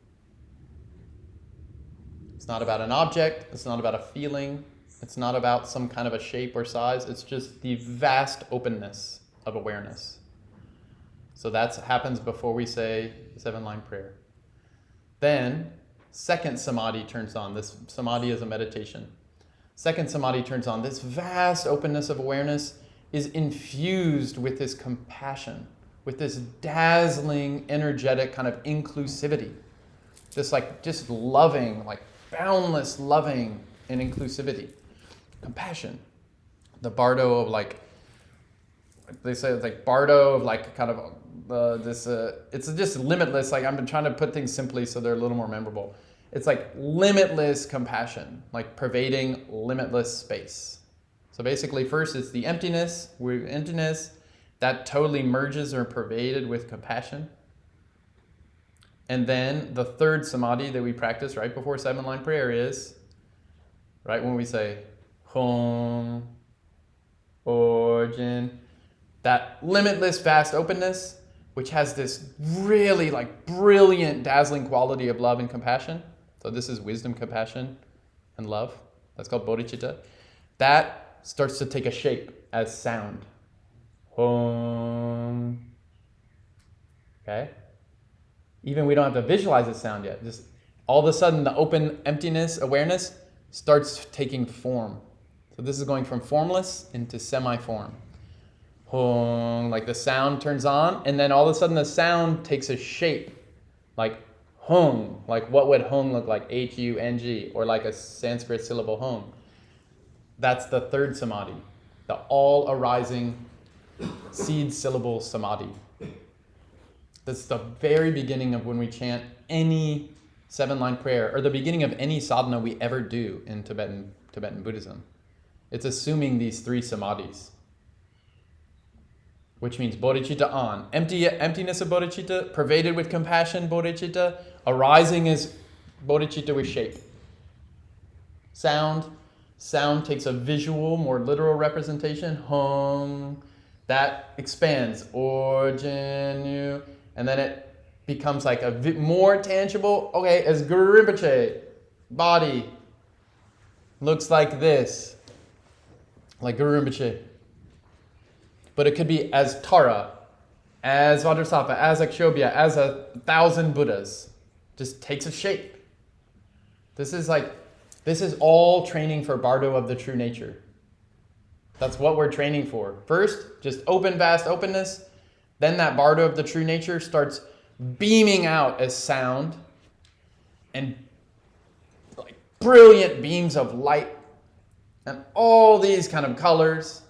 It's not about an object. It's not about a feeling. It's not about some kind of a shape or size. It's just the vast openness of awareness. So that happens before we say the 7-line prayer. Then, second samadhi turns on. This samadhi is a meditation. Second samadhi turns on. This vast openness of awareness is infused with this compassion, with this dazzling, energetic kind of inclusivity. This like just loving, like boundless loving and inclusivity. Compassion. The Bardo of like, they say it's like Bardo of like kind of it's just limitless. Like I'm trying to put things simply so they're a little more memorable. It's like limitless compassion, like pervading limitless space. So basically first it's the emptiness that totally merges or pervaded with compassion. And then the third samadhi that we practice right before 7-line prayer is, right when we say Hom, Origin, that limitless vast openness, which has this really like brilliant, dazzling quality of love and compassion. So this is wisdom, compassion, and love. That's called bodhicitta. That starts to take a shape as sound. Hom. Okay? Even we don't have to visualize the sound yet. Just all of a sudden the open emptiness awareness starts taking form. So this is going from formless into semi-form. Hung, like the sound turns on, and then all of a sudden the sound takes a shape, like hung, like what would hung look like, H-U-N-G, or like a Sanskrit syllable hung. That's the third samadhi, the all arising seed syllable samadhi. That's the very beginning of when we chant any 7-line prayer, or the beginning of any sadhana we ever do in Tibetan Buddhism. It's assuming these 3 samadhis. Which means bodhicitta on. Emptiness of bodhicitta, pervaded with compassion, bodhicitta, arising as bodhicitta with shape. Sound, Sound takes a visual, more literal representation. Hung. That expands. Ordained. And then it becomes like a more tangible. Okay, as Guru Rinpoche, body looks like this. Like Guru Rinpoche. But it could be as Tara, as Vajrasattva, as Akshobhya, as 1,000 Buddhas. Just takes a shape. This is all training for Bardo of the true nature. That's what we're training for. First, just open, vast openness. Then that Bardo of the true nature starts beaming out as sound and like brilliant beams of light and all these kind of colors.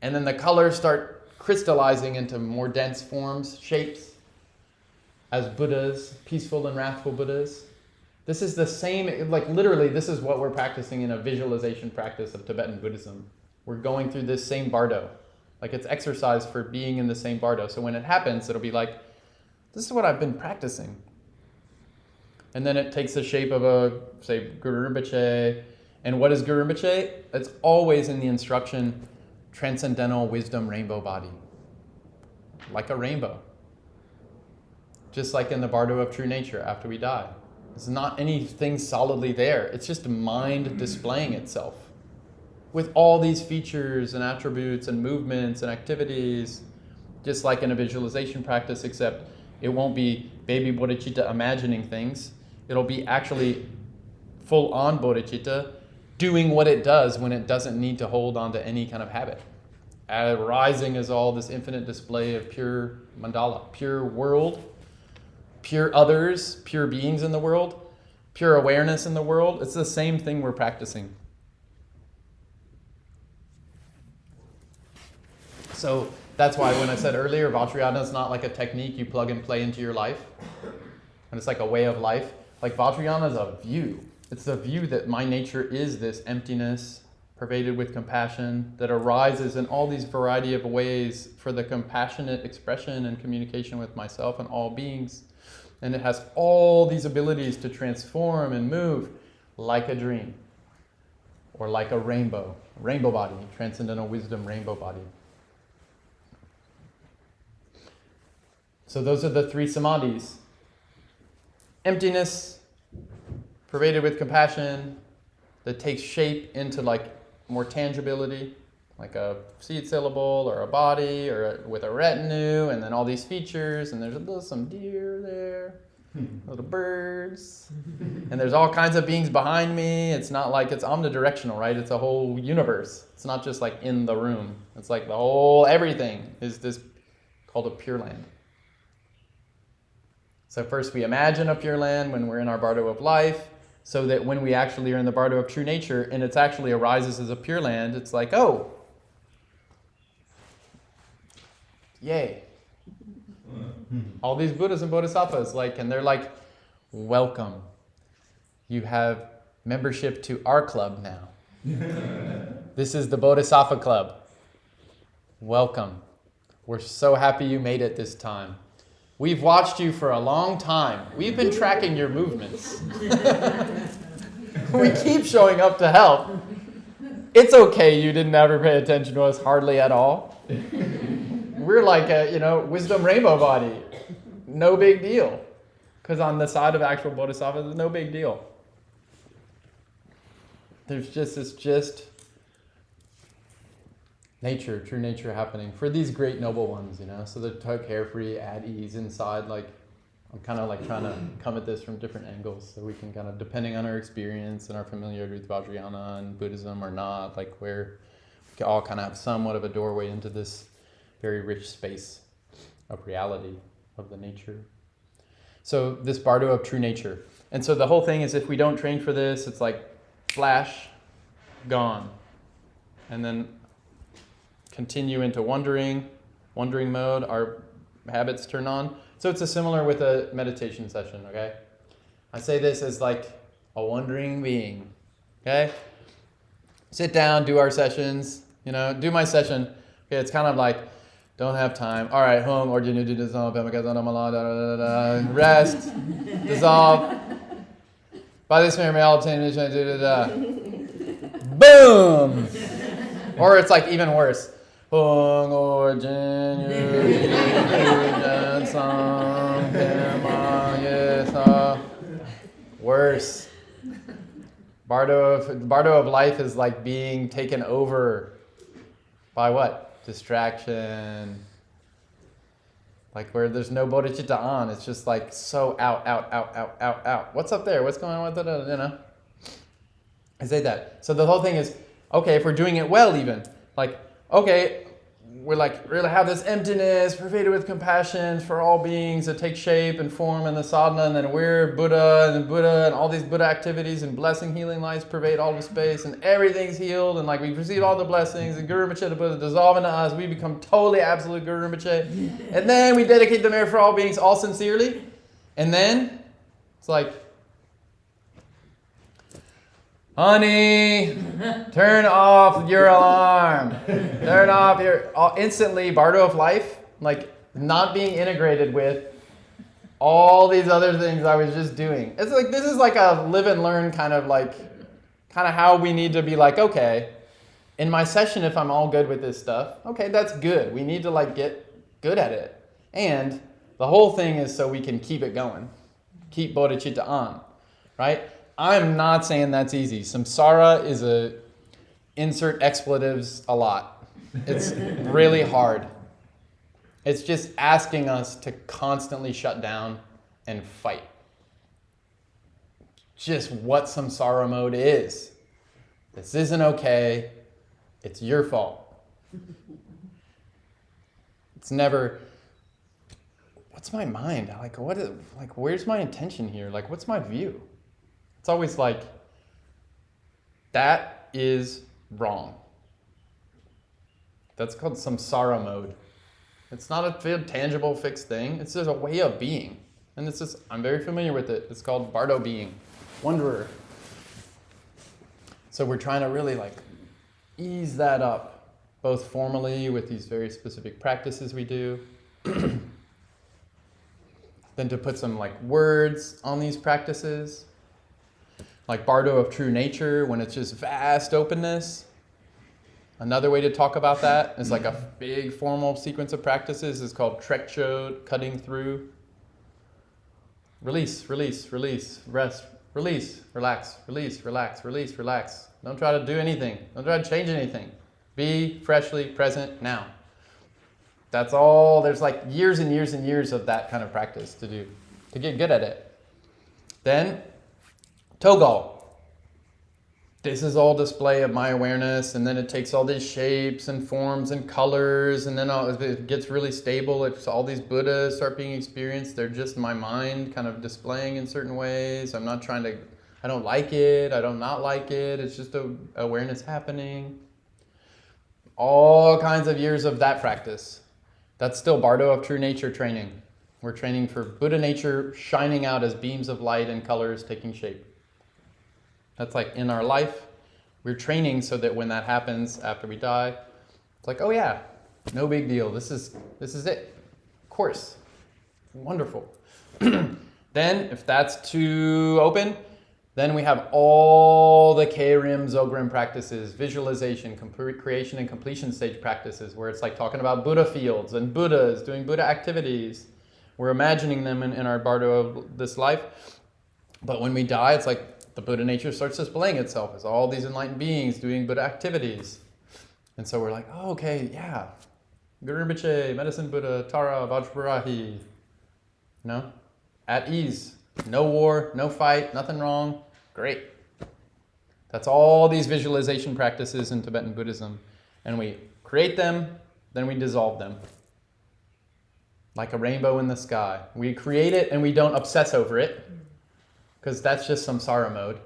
And then the colors start crystallizing into more dense forms, shapes, as Buddhas, peaceful and wrathful Buddhas. This is the same, like literally, this is what we're practicing in a visualization practice of Tibetan Buddhism. We're going through this same Bardo. Like it's exercise for being in the same Bardo. So when it happens, it'll be like, this is what I've been practicing. And then it takes the shape of say, Guru Rinpoche. And what is Guru Rinpoche? It's always in the instruction, transcendental wisdom rainbow body. Like a rainbow. Just like in the Bardo of true nature after we die. There's not anything solidly there. It's just mind displaying itself with all these features and attributes and movements and activities, just like in a visualization practice, except it won't be baby bodhicitta imagining things. It'll be actually full-on bodhicitta doing what it does when it doesn't need to hold on to any kind of habit. Arising as all this infinite display of pure mandala, pure world, pure others, pure beings in the world, pure awareness in the world. It's the same thing we're practicing. So that's why when I said earlier, Vajrayana is not like a technique you plug and play into your life. And it's like a way of life. Like Vajrayana is a view. It's the view that my nature is this emptiness, pervaded with compassion, that arises in all these variety of ways for the compassionate expression and communication with myself and all beings. And it has all these abilities to transform and move like a dream or like a rainbow body, transcendental wisdom rainbow body. So those are the three samadhis. Emptiness, pervaded with compassion, that takes shape into like more tangibility, like a seed syllable or a body or with a retinue, and then all these features, and there's some deer there, little birds, and there's all kinds of beings behind me. It's not like it's omnidirectional, right? It's a whole universe. It's not just like in the room. It's like the whole everything is this called a Pure Land. So first we imagine a Pure Land when we're in our Bardo of life, so that when we actually are in the Bardo of true nature and it actually arises as a Pure Land, it's like, oh, yay. All these Buddhas and Bodhisattvas, and they're like, welcome. You have membership to our club now. This is the Bodhisattva Club. Welcome. We're so happy you made it this time. We've watched you for a long time. We've been tracking your movements. We keep showing up to help. It's okay you didn't ever pay attention to us hardly at all. We're like a, wisdom rainbow body. No big deal. Because on the side of actual bodhisattvas, there's no big deal. There's just nature, true nature happening for these great noble ones, So they're carefree, at ease inside. I'm kind of trying to come at this from different angles, so we can kind of, depending on our experience and our familiarity with Vajrayana and Buddhism or not, where we can all kind of have somewhat of a doorway into this very rich space of reality of the nature. So this Bardo of true nature. And so the whole thing is, if we don't train for this, it's like flash, gone. And then continue into wandering mode, our habits turn on. So it's similar with a meditation session, okay? I say this as like a wandering being, okay? Sit down, do our sessions, do my session. Okay, it's kind of like, don't have time. All right, home, ordained, dissolve, rest, dissolve. By this merit, may all obtain, boom. Or it's like even worse. Worse. Bardo of life is like being taken over by what? Distraction. Like where there's no bodhicitta on. It's just like so out. What's up there? What's going on with it? You know? I say that. So the whole thing is, okay, if we're doing it well even, like, okay, we're like really have this emptiness pervaded with compassion for all beings that take shape and form in the sadhana, and then we're Buddha and all these Buddha activities and blessing healing lights pervade all the space and everything's healed and like we've received all the blessings and Guru Rinpoche the Buddha dissolve into us, we become totally absolute Guru Rinpoche, and then we dedicate the merit for all beings all sincerely, and then it's like, honey, turn off your alarm. Turn off your... Instantly, Bardo of life, like not being integrated with all these other things I was just doing. It's like, this is like a live and learn kind of how we need to be like, okay, in my session, if I'm all good with this stuff, okay, that's good. We need to like get good at it. And the whole thing is so we can keep it going. Keep bodhicitta on, right? I'm not saying that's easy. Samsara is insert expletives a lot. It's really hard. It's just asking us to constantly shut down and fight. Just what samsara mode is. This isn't okay. It's your fault. It's never, what's my mind? Where's my intention here? Like, what's my view? It's always like, that is wrong. That's called samsara mode. It's not a tangible, fixed thing. It's just a way of being. And it's just, I'm very familiar with it. It's called Bardo being, wanderer. So we're trying to really like ease that up, both formally with these very specific practices we do, then to put some like words on these practices. Like Bardo of true nature, when it's just vast openness. Another way to talk about that is like a big formal sequence of practices is called Trekchod, cutting through. Release, rest, release, relax, release, relax, release, relax. Don't try to do anything. Don't try to change anything. Be freshly present now. That's all. There's like years and years and years of that kind of practice to do, to get good at it. Then, Tsogyal. This is all display of my awareness, and then it takes all these shapes and forms and colors, and then it gets really stable. It's all these Buddhas start being experienced. They're just my mind kind of displaying in certain ways. I'm not trying to, I don't like it, I don't not like it. It's just a awareness happening. All kinds of years of that practice. That's still Bardo of true nature training. We're training for Buddha nature shining out as beams of light and colors taking shape. That's like in our life, we're training so that when that happens after we die, it's like, oh yeah, no big deal. This is it. Of course. Wonderful. Then, if that's too open, then we have all the Keirim, Dzogchen practices, visualization, creation and completion stage practices, where it's like talking about Buddha fields and Buddhas doing Buddha activities. We're imagining them in our Bardo of this life. But when we die, it's like, the Buddha nature starts displaying itself as all these enlightened beings doing Buddha activities. And so we're like, oh, okay, yeah. Guru Rinpoche, Medicine Buddha, Tara, Vajraparahi. At ease. No war, no fight, nothing wrong. Great. That's all these visualization practices in Tibetan Buddhism. And we create them, then we dissolve them. Like a rainbow in the sky. We create it and we don't obsess over it, because that's just samsara mode.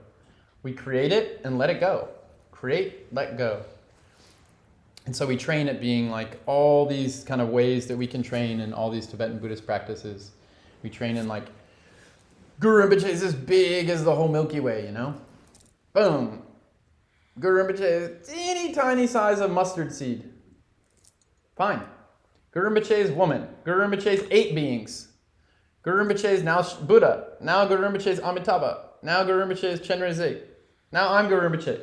We create it and let it go. Create, let go. And so we train at being like all these kind of ways that we can train in all these Tibetan Buddhist practices. We train in like, Guru Rinpoche is as big as the whole Milky Way, Boom. Guru Rinpoche is teeny tiny size of mustard seed. Fine. Guru Rinpoche is woman. Guru Rinpoche is 8 beings. Guru Rinpoche is now Buddha. Now Guru Rinpoche is Amitabha. Now Guru Rinpoche is Chenrezig. Now I'm Guru Rinpoche.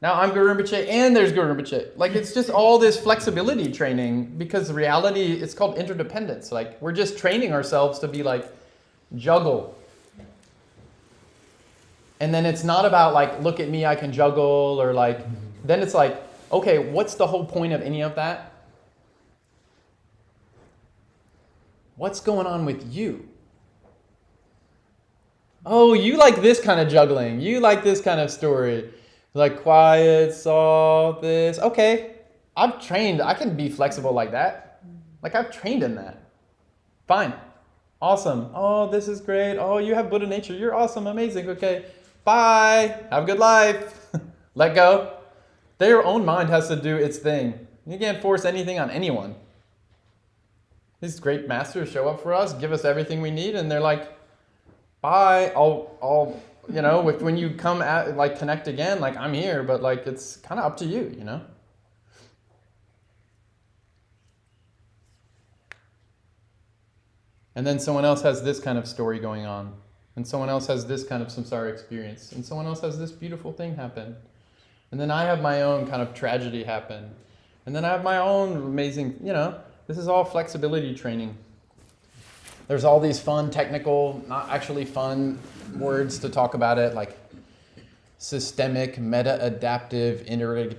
Now I'm Guru Rinpoche and there's Guru Rinpoche. Like it's just all this flexibility training because the reality, it's called interdependence. Like we're just training ourselves to be like juggle. And then it's not about like, look at me, I can juggle, or like, then it's like, okay, what's the whole point of any of that? What's going on with you? Oh, you like this kind of juggling. You like this kind of story. Like quiet, soft, this. Okay, I've trained. I can be flexible like that. Like I've trained in that. Fine. Awesome. Oh, this is great. Oh, you have Buddha nature. You're awesome. Amazing. Okay. Bye. Have a good life. Let go. Their own mind has to do its thing. You can't force anything on anyone. These great masters show up for us, give us everything we need, and they're like, bye. I'll you know, when you come at, like, connect again, like, I'm here, but, like, it's kind of up to you, you know? And then someone else has this kind of story going on. And someone else has this kind of samsara experience. And someone else has this beautiful thing happen. And then I have my own kind of tragedy happen. And then I have my own amazing, you know, this is all flexibility training. There's all these fun, technical, not actually fun words to talk about it, like systemic, meta-adaptive, integrative,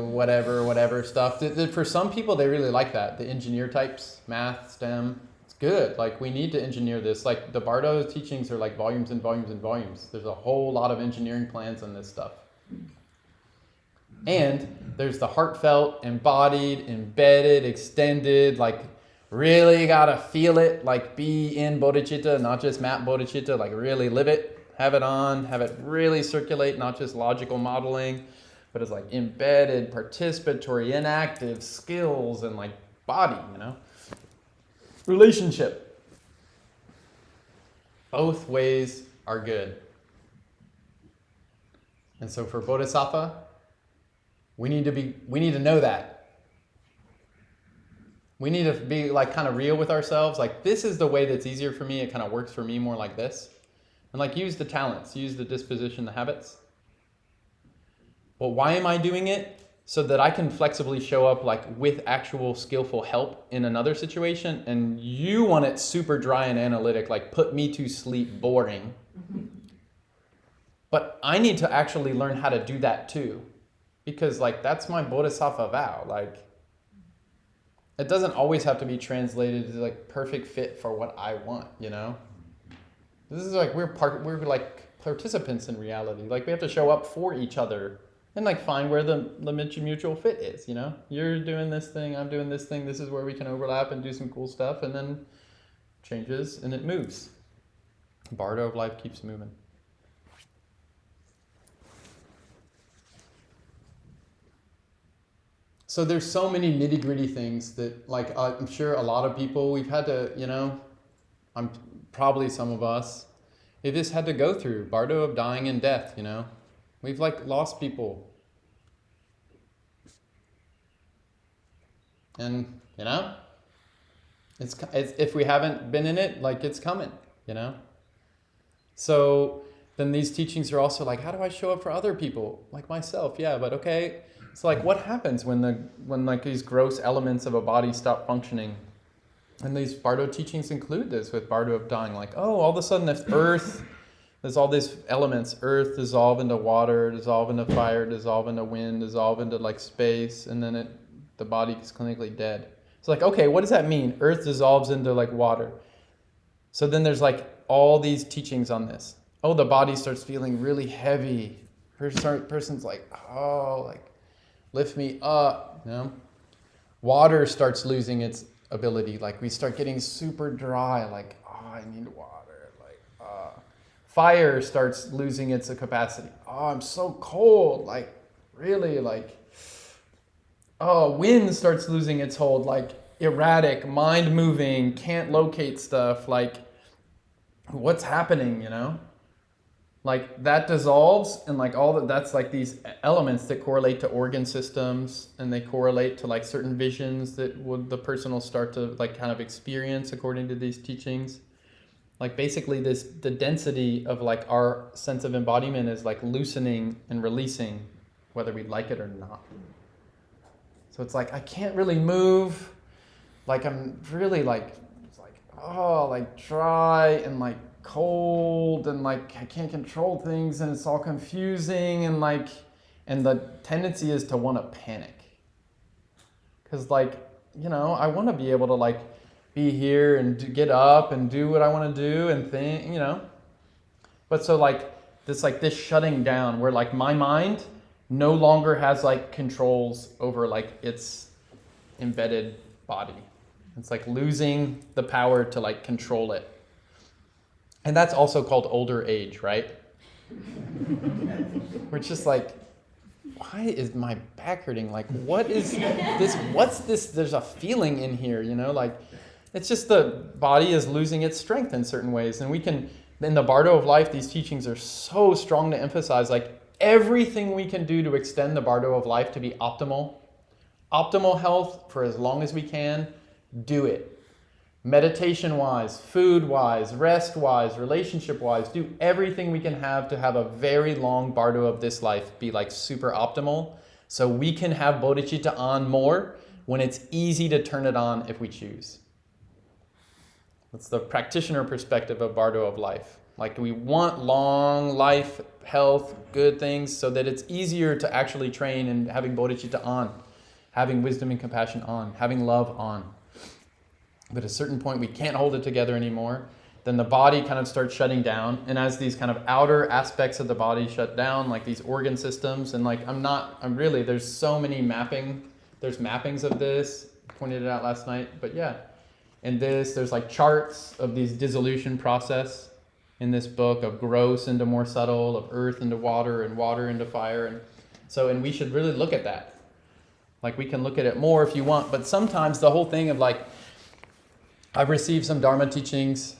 whatever stuff. For some people, they really like that. The engineer types, math, STEM, it's good. Like, we need to engineer this. Like, the Bardos teachings are like volumes and volumes and volumes. There's a whole lot of engineering plans on this stuff. And there's the heartfelt, embodied, embedded, extended, like, really gotta feel it, like be in bodhicitta, not just map bodhicitta, like really live it, have it on, have it really circulate, not just logical modeling, but it's like embedded, participatory, inactive skills and like body, you know? Relationship. Both ways are good. And so for Bodhisattva, we need to know that. We need to be like kind of real with ourselves. Like, this is the way that's easier for me. It kind of works for me more like this. And like, use the talents, use the disposition, the habits. But why am I doing it? So that I can flexibly show up like with actual skillful help in another situation. And you want it super dry and analytic, like put me to sleep, boring. But I need to actually learn how to do that too. Because like, that's my bodhisattva vow. Like, it doesn't always have to be translated to like perfect fit for what I want, you know? This is like, we're like participants in reality. Like, we have to show up for each other and like find where the mutual fit is, you know? You're doing this thing, I'm doing this thing, this is where we can overlap and do some cool stuff, and then changes and it moves. Bardo of life keeps moving. So there's so many nitty-gritty things that, like, I'm sure a lot of people, we've had to, you know, probably some of us, they just had to go through Bardo of dying and death, you know. We've, like, lost people. And, you know, it's if we haven't been in it, like, it's coming, you know. So then these teachings are also like, how do I show up for other people? Like myself, yeah, but okay. It's like, what happens when like these gross elements of a body stop functioning? And these Bardo teachings include this with Bardo of dying. Like, oh, all of a sudden if earth, there's all these elements, earth dissolve into water, dissolve into fire, dissolve into wind, dissolve into like space, and then the body is clinically dead. It's like, okay, what does that mean? Earth dissolves into like water. So then there's like all these teachings on this. Oh, the body starts feeling really heavy. Person's like, oh, like, lift me up, you know? Water starts losing its ability. Like, we start getting super dry, like, oh, I need water. Like, fire starts losing its capacity. Oh, I'm so cold. Like, really, like, oh, wind starts losing its hold. Like, erratic, mind moving, can't locate stuff. Like, what's happening, you know? Like, that dissolves, and like that's like these elements that correlate to organ systems, and they correlate to like certain visions that the person will start to like kind of experience according to these teachings. Like basically the density of like our sense of embodiment is like loosening and releasing, whether we like it or not. So it's like, I can't really move. Like I'm really like, it's like, oh, like dry and like cold and like I can't control things and it's all confusing and like, and the tendency is to want to panic. Because like, you know, I want to be able to like be here and get up and do what I want to do and think, you know. But so like this shutting down where like my mind no longer has like controls over like its embedded body. It's like losing the power to like control it. And that's also called older age, right? We're just like, why is my back hurting? Like, what is this? What's this? There's a feeling in here, you know, like it's just the body is losing its strength in certain ways. And we can, in the Bardo of life, these teachings are so strong to emphasize like everything we can do to extend the Bardo of life to be optimal health for as long as we can, do it. Meditation-wise, food-wise, rest-wise, relationship-wise, do everything we can have to have a very long Bardo of this life be like super optimal so we can have bodhicitta on more when it's easy to turn it on if we choose. That's the practitioner perspective of Bardo of life. Like, do we want long life, health, good things so that it's easier to actually train and having bodhicitta on, having wisdom and compassion on, having love on. But at a certain point, we can't hold it together anymore. Then the body kind of starts shutting down. And as these kind of outer aspects of the body shut down, like these organ systems, and like there's so many there's mappings of this. I pointed it out last night, but yeah. And there's like charts of these dissolution process in this book of gross into more subtle, of earth into water, and water into fire. And we should really look at that. Like we can look at it more if you want, but sometimes the whole thing of like, I've received some Dharma teachings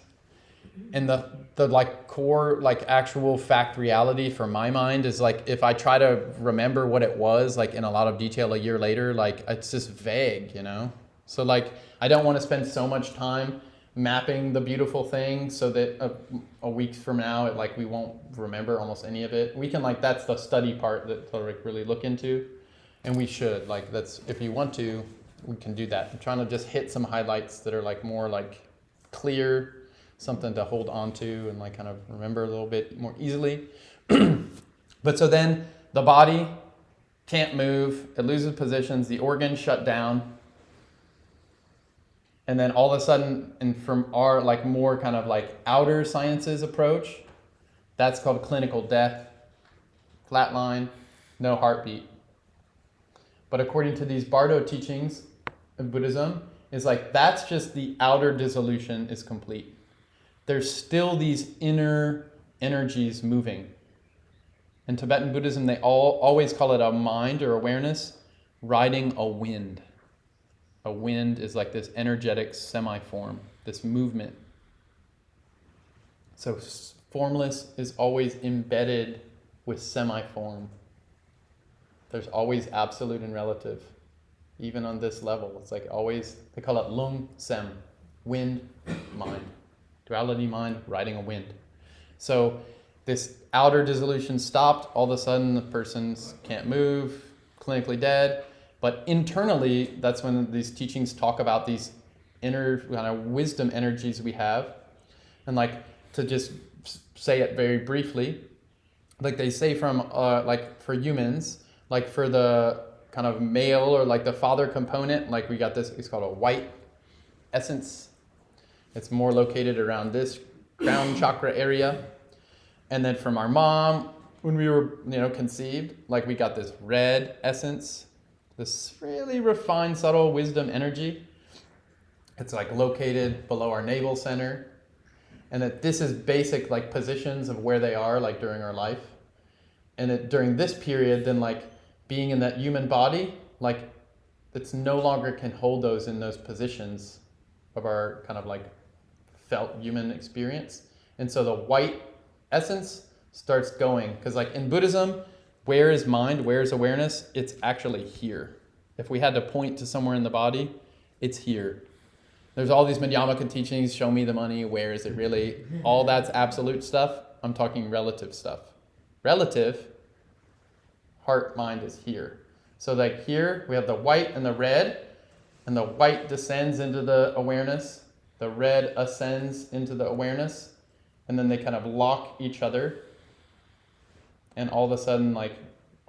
and the like core, like actual fact reality for my mind is like, if I try to remember what it was like in a lot of detail a year later, like it's just vague, you know? So like, I don't want to spend so much time mapping the beautiful thing so that a week from now, we won't remember almost any of it. We can that's the study part that to really look into. And we should, that's, if you want to, we can do that. I'm trying to just hit some highlights that are more clear, something to hold on to and kind of remember a little bit more easily. But so then the body can't move, it loses positions, the organs shut down. And then all of a sudden, and from our more kind of outer sciences approach, that's called clinical death, flatline, no heartbeat. But according to these Bardo teachings of Buddhism, is that's just the outer dissolution is complete. There's still these inner energies moving. In Tibetan Buddhism, they always call it a mind or awareness riding a wind. A wind is this energetic semi-form, this movement. So formless is always embedded with semi-form. There's always absolute and relative, even on this level. It's always, they call it lung sem, wind, mind. Duality mind, riding a wind. So this outer dissolution stopped, all of a sudden the person can't move, clinically dead. But internally, that's when these teachings talk about these inner kind of wisdom energies we have. And to just say it very briefly, they say from, for humans, for the kind of male or the father component, we got this, it's called a white essence. It's more located around this crown chakra area. And then from our mom, when we were, conceived, we got this red essence, this really refined, subtle wisdom energy. It's located below our navel center. And that this is basic positions of where they are during our life. And that during this period, then being in that human body, it's no longer can hold those in those positions of our kind of felt human experience. And so the white essence starts going, because in Buddhism, where is mind, where is awareness? It's actually here. If we had to point to somewhere in the body, it's here. There's all these Madhyamaka teachings, show me the money, where is it really? All that's absolute stuff. I'm talking relative stuff. Relative, heart, mind is here. So like here, we have the white and the red, and the white descends into the awareness, the red ascends into the awareness, and then they kind of lock each other, and all of a sudden, like,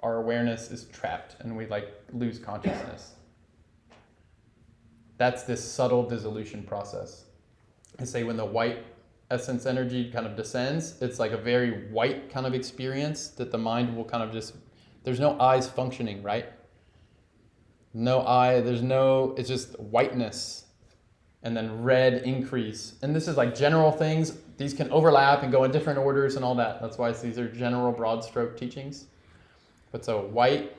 our awareness is trapped, and we, like, lose consciousness. That's this subtle dissolution process. I say when the white essence energy kind of descends, it's like a very white kind of experience that the mind will kind of just, there's no eyes functioning, right? No eye, it's just whiteness, and then red increase. And this is like general things. These can overlap and go in different orders and all that. That's why these are general broad stroke teachings. But so white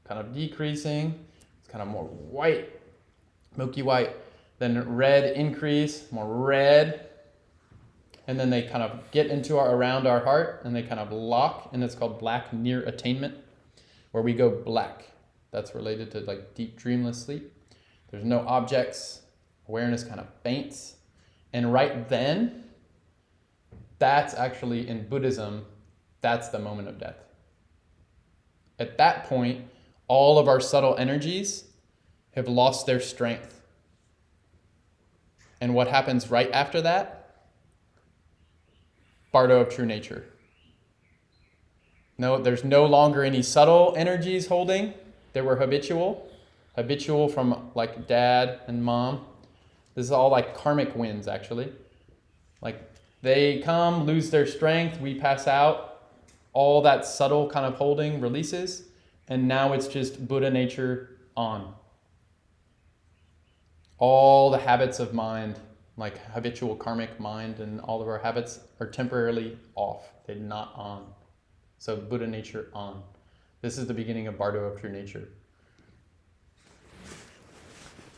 kind of decreasing, it's kind of more white, milky white. Then red increase, more red. And then they kind of get into around our heart, and they kind of lock, and it's called black near attainment, where we go black. That's related to like deep dreamless sleep. There's no objects. Awareness kind of faints. And right then, that's actually in Buddhism, that's the moment of death. At that point, all of our subtle energies have lost their strength. And what happens right after that? Bardo of true nature. No, there's no longer any subtle energies holding. They were habitual from like dad and mom. This is all like karmic winds, actually. Like they come, lose their strength, we pass out. All that subtle kind of holding releases, and now it's just Buddha nature on. All the habits of mind, like habitual karmic mind and all of our habits, are temporarily off. They're not on. So Buddha nature on. This is the beginning of Bardo of true nature.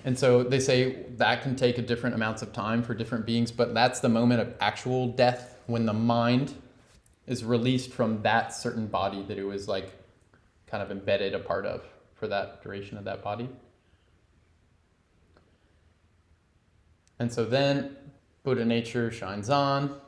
And so they say that can take different amounts of time for different beings, but that's the moment of actual death, when the mind is released from that certain body that it was like kind of embedded a part of for that duration of that body. And so then Buddha nature shines on,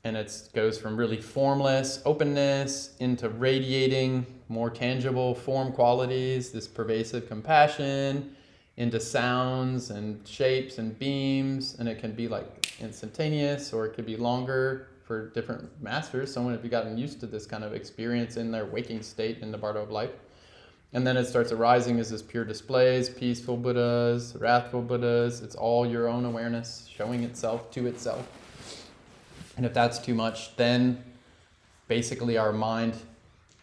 and it goes from really formless openness into radiating more tangible form qualities, this pervasive compassion, into sounds and shapes and beams, and it can be like instantaneous, or it could be longer for different masters. Someone have gotten used to this kind of experience in their waking state in the Bardo of life. And then it starts arising as this pure displays, peaceful Buddhas, wrathful Buddhas. It's all your own awareness showing itself to itself. And if that's too much, then basically our mind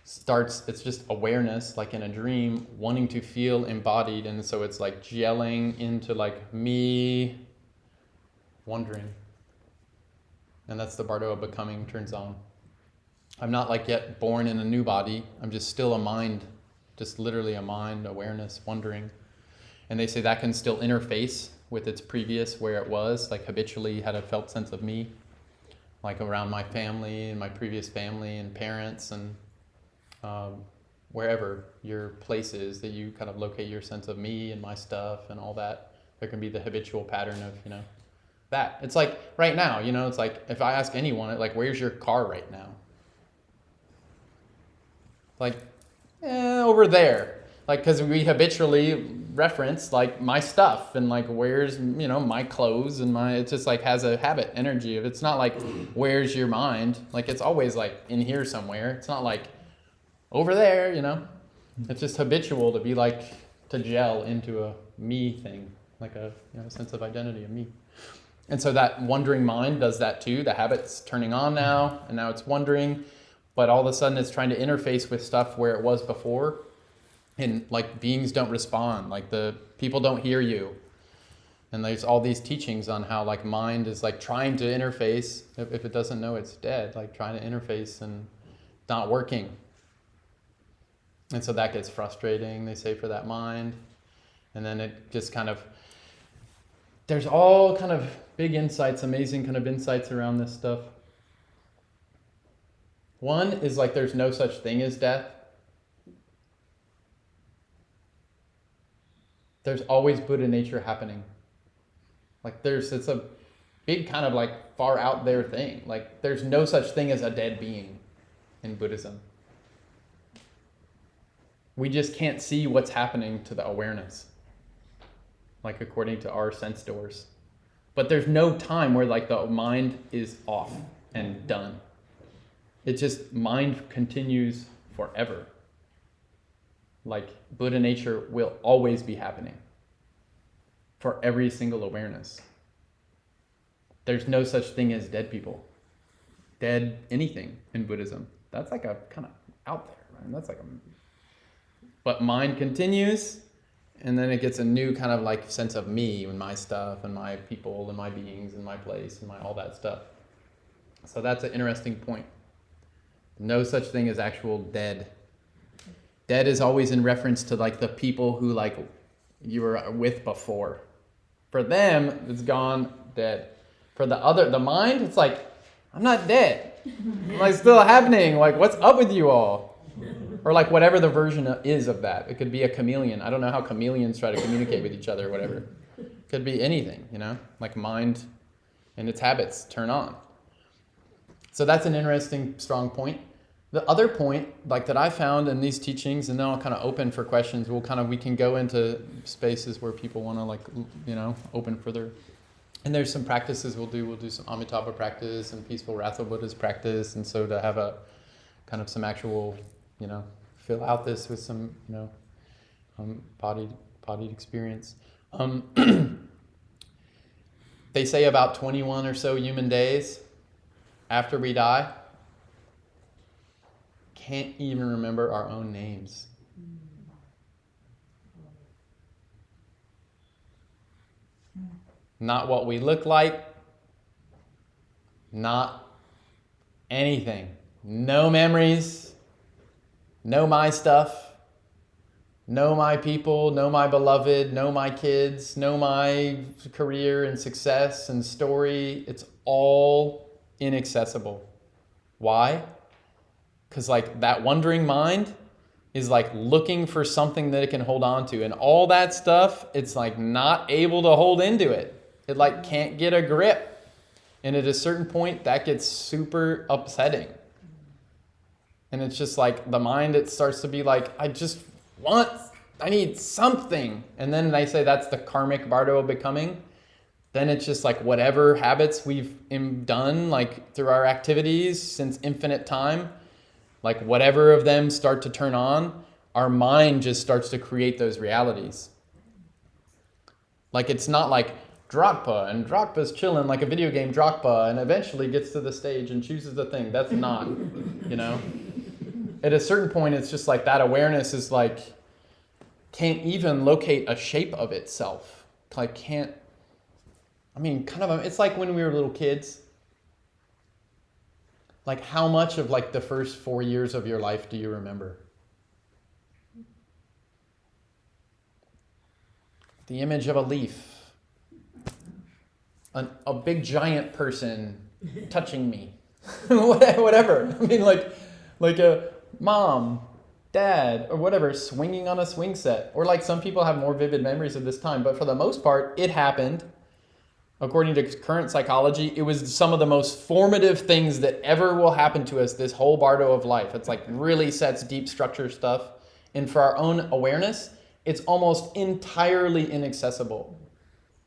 starts, it's just awareness, like in a dream, wanting to feel embodied. And so it's like gelling into like me, wondering. And that's the Bardo of becoming turns on. I'm not like yet born in a new body. I'm just still a mind, just literally a mind, awareness, wondering. And they say that can still interface with its previous, where it was, like habitually had a felt sense of me, like around my family and my previous family and parents and wherever your place is that you kind of locate your sense of me and my stuff and all that. There can be the habitual pattern of, that. It's like right now, it's like if I ask anyone, like, where's your car right now? Like, over there. Like, because we habitually reference like my stuff and like where's, my clothes and it just like has a habit energy of, it's not like where's your mind? Like it's always like in here somewhere. It's not like over there, It's just habitual to be like, to gel into a me thing, like a sense of identity of me. And so that wondering mind does that too. The habit's turning on now, and now it's wondering, but all of a sudden it's trying to interface with stuff where it was before, and like beings don't respond, like the people don't hear you. And there's all these teachings on how like mind is like trying to interface, if it doesn't know it's dead, like trying to interface and not working. And so that gets frustrating, they say, for that mind. And then it just kind of, there's all kind of big insights, amazing kind of insights around this stuff. One is like there's no such thing as death. There's always Buddha nature happening. Like it's a big kind of like far out there thing. Like there's no such thing as a dead being in Buddhism. We just can't see what's happening to the awareness, like according to our sense doors. But there's no time where like the mind is off and done. It just, mind continues forever. Like Buddha nature will always be happening for every single awareness. There's no such thing as dead people, dead anything in Buddhism. That's like a kind of out there, right? That's like a, but mind continues, and then it gets a new kind of like sense of me and my stuff and my people and my beings and my place and my all that stuff. So that's an interesting point. No such thing as actual dead. Dead is always in reference to like the people who like you were with before. For them, it's gone, dead. For the mind, it's like, I'm not dead. I'm like still happening. Like, what's up with you all? Or like whatever the version is of that. It could be a chameleon. I don't know how chameleons try to communicate with each other or whatever. It could be anything, you know? Like mind and its habits turn on. So that's an interesting, strong point. The other point, like that I found in these teachings, and then I'll kind of open for questions. We can go into spaces where people want to like, you know, open further. And there's some practices we'll do some Amitabha practice and peaceful Ratha Buddha's practice. And so to have a kind of some actual, you know, fill out this with some, you know, bodied experience. They say about 21 or so human days after we die, can't even remember our own names. Not what we look like, not anything. No memories, no my stuff, no my people, no my beloved, no my kids, no my career and success and story. It's all inaccessible. Why? Because like that wandering mind is like looking for something that it can hold on to. And all that stuff, it's like not able to hold into it. It like can't get a grip. And at a certain point, that gets super upsetting. And it's just like the mind, it starts to be like, I need something. And then they say that's the karmic Bardo of becoming. Then it's just like whatever habits we've done, like through our activities since infinite time, like whatever of them start to turn on, our mind just starts to create those realities. Like it's not like Drakpa, and Drakpa's chilling like a video game Drakpa, and eventually gets to the stage and chooses the thing. That's not, you know? At a certain point, it's just like that awareness is like, can't even locate a shape of itself. Like can't, I mean, kind of, it's like when we were little kids. Like how much of like the first 4 years of your life do you remember? The image of a leaf. A big giant person touching me. Whatever. I mean like a mom, dad, or whatever, swinging on a swing set. Or like some people have more vivid memories of this time, but for the most part, it happened. According to current psychology, it was some of the most formative things that ever will happen to us this whole bardo of life. It's like really sets deep structure stuff. And for our own awareness, it's almost entirely inaccessible.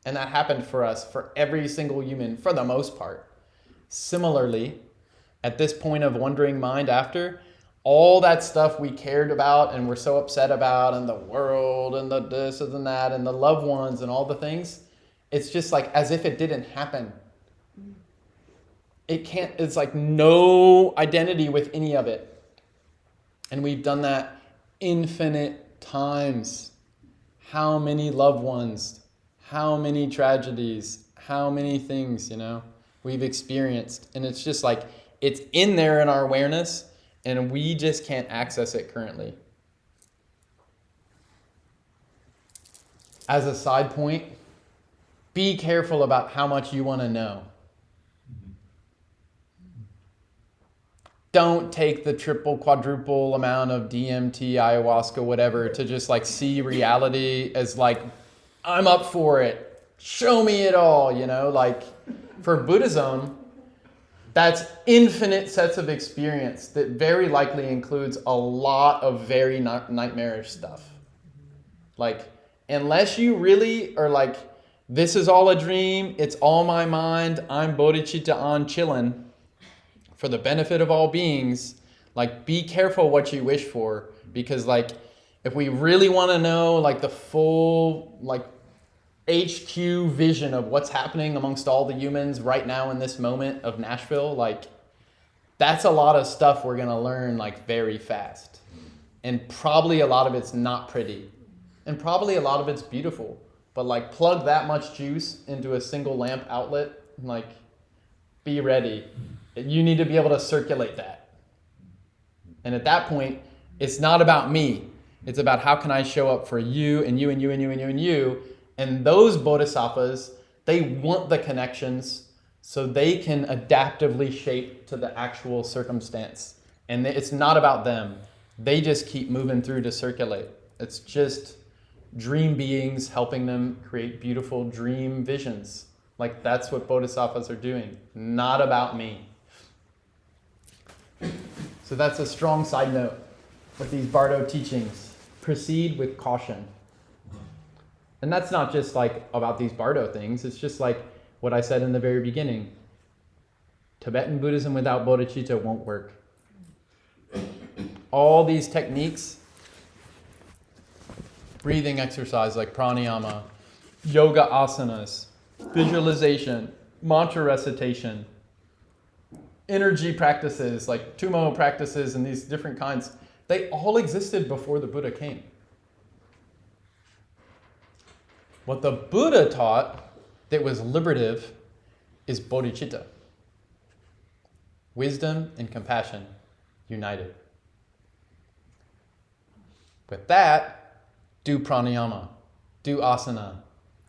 And that happened for us, for every single human, for the most part. Similarly, at this point of wandering mind after, all that stuff we cared about and were so upset about, and the world and the this and that and the loved ones and all the things, it's just like as if it didn't happen. It's like no identity with any of it. And we've done that infinite times. How many loved ones, how many tragedies, how many things, you know, we've experienced. And it's just like, it's in there in our awareness, and we just can't access it currently. As a side point, be careful about how much you want to know. Don't take the triple, quadruple amount of DMT, ayahuasca, whatever, to just like see reality as like, I'm up for it. show me it all, like for Buddhism, that's infinite sets of experience that very likely includes a lot of very nightmarish stuff. Like, unless you really are like, this is all a dream, it's all my mind, I'm bodhicitta on chillin', for the benefit of all beings, like, be careful what you wish for, because like, if we really want to know like the full like HQ vision of what's happening amongst all the humans right now in this moment of Nashville, like, that's a lot of stuff we're going to learn like very fast. And probably a lot of it's not pretty. And probably a lot of it's beautiful. But like, plug that much juice into a single lamp outlet, like, be ready. You need to be able to circulate that. And at that point, it's not about me. It's about how can I show up for you and you and you and you and you and you. And those bodhisattvas, they want the connections so they can adaptively shape to the actual circumstance. And it's not about them. They just keep moving through to circulate. It's just dream beings helping them create beautiful dream visions. Like, that's what bodhisattvas are doing. Not about me. So that's a strong side note with these Bardo teachings. Proceed with caution. And that's not just like about these Bardo things. It's just like what I said in the very beginning. Tibetan Buddhism without bodhicitta won't work. All these techniques, breathing exercise like pranayama, yoga asanas, visualization, mantra recitation, energy practices like tumo practices and these different kinds, they all existed before the Buddha came. What the Buddha taught that was liberative is bodhicitta. Wisdom and compassion united. With that, do pranayama, do asana,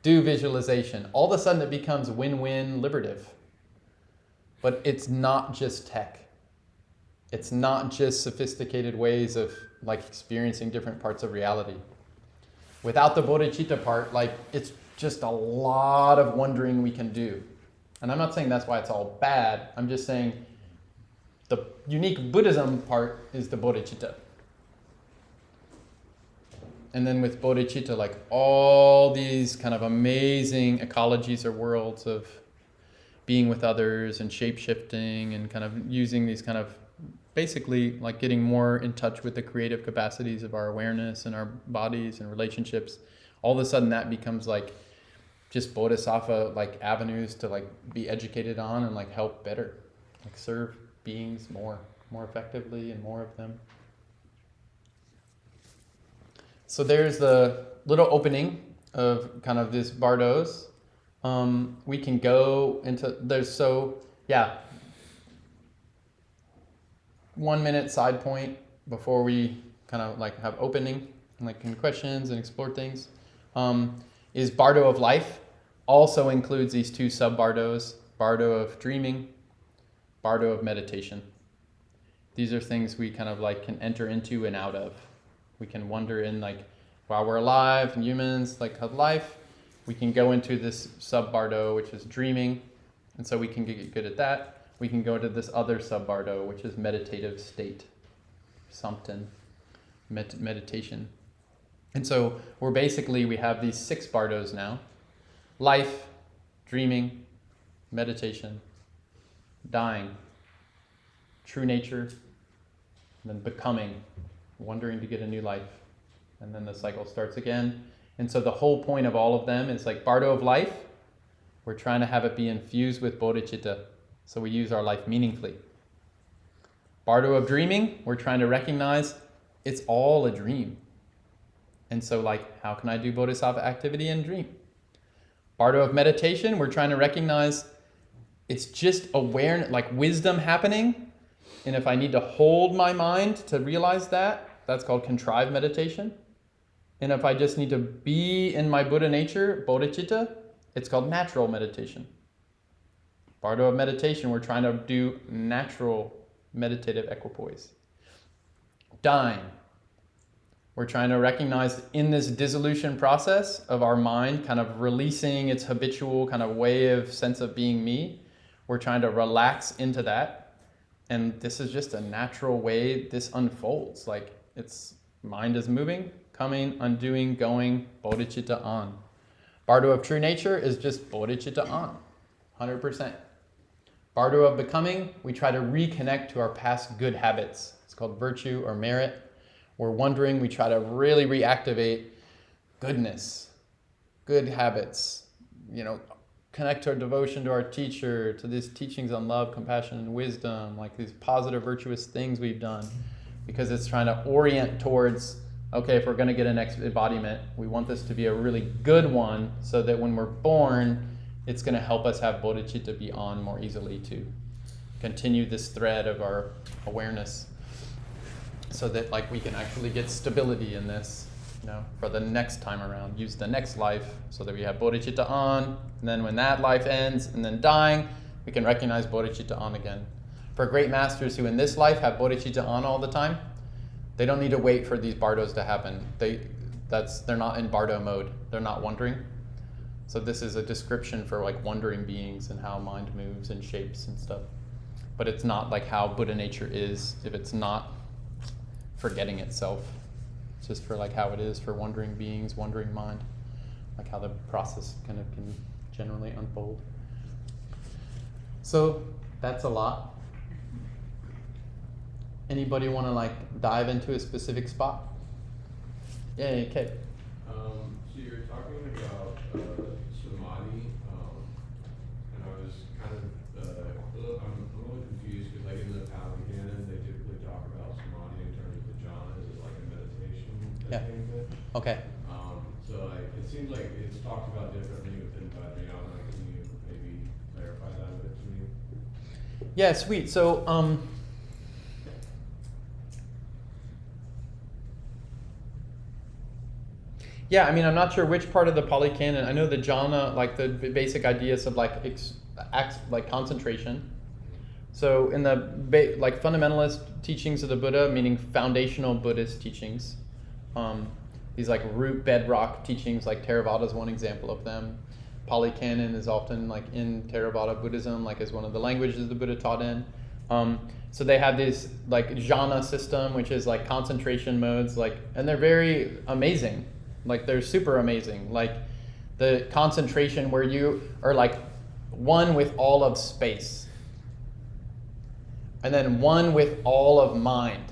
do visualization. All of a sudden it becomes win-win liberative. But it's not just tech. It's not just sophisticated ways of like experiencing different parts of reality. Without the bodhicitta part, like, it's just a lot of wondering we can do. And I'm not saying that's why it's all bad. I'm just saying the unique Buddhism part is the bodhicitta. And then with bodhicitta, like, all these kind of amazing ecologies or worlds of being with others and shape-shifting and kind of using these kind of basically like getting more in touch with the creative capacities of our awareness and our bodies and relationships. All of a sudden that becomes like just bodhisattva like avenues to like be educated on and like help better, like serve beings more effectively and more of them. So there's the little opening of kind of this Bardos. We can go into, 1 minute side point before we kind of like have opening and like questions and explore things, is Bardo of life. Also includes these two sub-Bardos, Bardo of dreaming, Bardo of meditation. These are things we kind of like can enter into and out of. We can wander in like while we're alive and humans like have life, we can go into this sub-Bardo, which is dreaming. And so we can get good at that. We can go to this other sub-Bardo, which is meditative state, samten, meditation. And so we have these 6 Bardos now: life, dreaming, meditation, dying, true nature, and then becoming, wondering to get a new life. And then the cycle starts again. And so the whole point of all of them is like Bardo of life, we're trying to have it be infused with bodhicitta. So we use our life meaningfully. Bardo of dreaming, we're trying to recognize it's all a dream. And so like, how can I do bodhisattva activity and dream? Bardo of meditation, we're trying to recognize it's just awareness, like wisdom happening. And if I need to hold my mind to realize that, that's called contrived meditation. And if I just need to be in my Buddha nature, bodhicitta, it's called natural meditation. Bardo of meditation, we're trying to do natural meditative equipoise. Dying. We're trying to recognize in this dissolution process of our mind kind of releasing its habitual kind of way of sense of being me. We're trying to relax into that. And this is just a natural way this unfolds. Like mind is moving, coming, undoing, going, bodhicitta on. Bardo of true nature is just bodhicitta on, 100%. Bardo of becoming, we try to reconnect to our past good habits. It's called virtue or merit. We're wondering, we try to really reactivate goodness, good habits, connect to our devotion to our teacher, to these teachings on love, compassion, and wisdom, like these positive, virtuous things we've done, because it's trying to orient towards, okay, if we're going to get an embodiment, we want this to be a really good one so that when we're born, it's going to help us have bodhicitta be on more easily to continue this thread of our awareness so that we can actually get stability in this, for the next time around. Use the next life so that we have bodhicitta on, and then when that life ends and then dying, we can recognize bodhicitta on again. For great masters who in this life have bodhicitta on all the time, they don't need to wait for these bardos to happen. They're not in bardo mode. They're not wondering. So this is a description for wondering beings and how mind moves and shapes and stuff. But it's not like how Buddha nature is if it's not forgetting itself. It's just for how it is for wandering beings, wandering mind, how the process kind of can generally unfold. So that's a lot. Anybody want to dive into a specific spot? Yeah, Kate. So you're talking about samadhi, and I was kind of I'm a little confused because in the Palden canon they typically talk about samadhi in terms of the jhana as a meditation attainment. Okay. So it seems like it's talked about differently within Vajrayana. Can you maybe clarify that a bit to me? Yeah, sweet. So yeah, I'm not sure which part of the Pali Canon. I know the jhana, the basic ideas of concentration. So in the fundamentalist teachings of the Buddha, meaning foundational Buddhist teachings, these root bedrock teachings, Theravada is one example of them. Pali Canon is often in Theravada Buddhism, is one of the languages the Buddha taught in. So they have this jhana system, which is concentration modes, and they're very amazing. They're super amazing. The concentration where you are one with all of space. And then one with all of mind.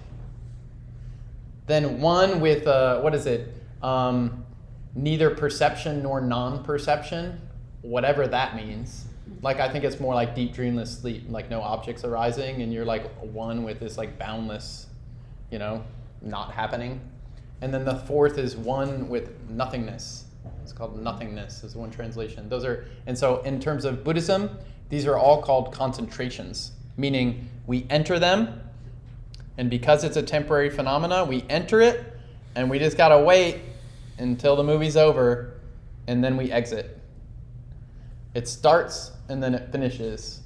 Then one with, neither perception nor non-perception, whatever that means. I think it's more deep dreamless sleep, no objects arising, and you're one with this so not happening. And then the fourth is one with nothingness. It's called nothingness is one translation. And so in terms of Buddhism, these are all called concentrations, meaning we enter them, and because it's a temporary phenomena, we enter it, and we just gotta wait until the movie's over, and then we exit. It starts, and then it finishes.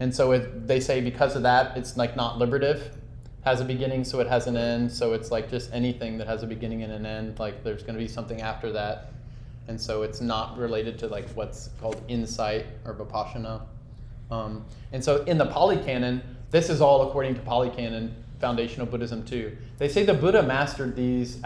And so they say because of that, it's not liberative. Has a beginning, so it has an end. So it's just anything that has a beginning and an end. There's going to be something after that, and so it's not related to what's called insight or vipassana. And so in the Pali Canon, this is all according to Pali Canon, foundational Buddhism too. They say the Buddha mastered these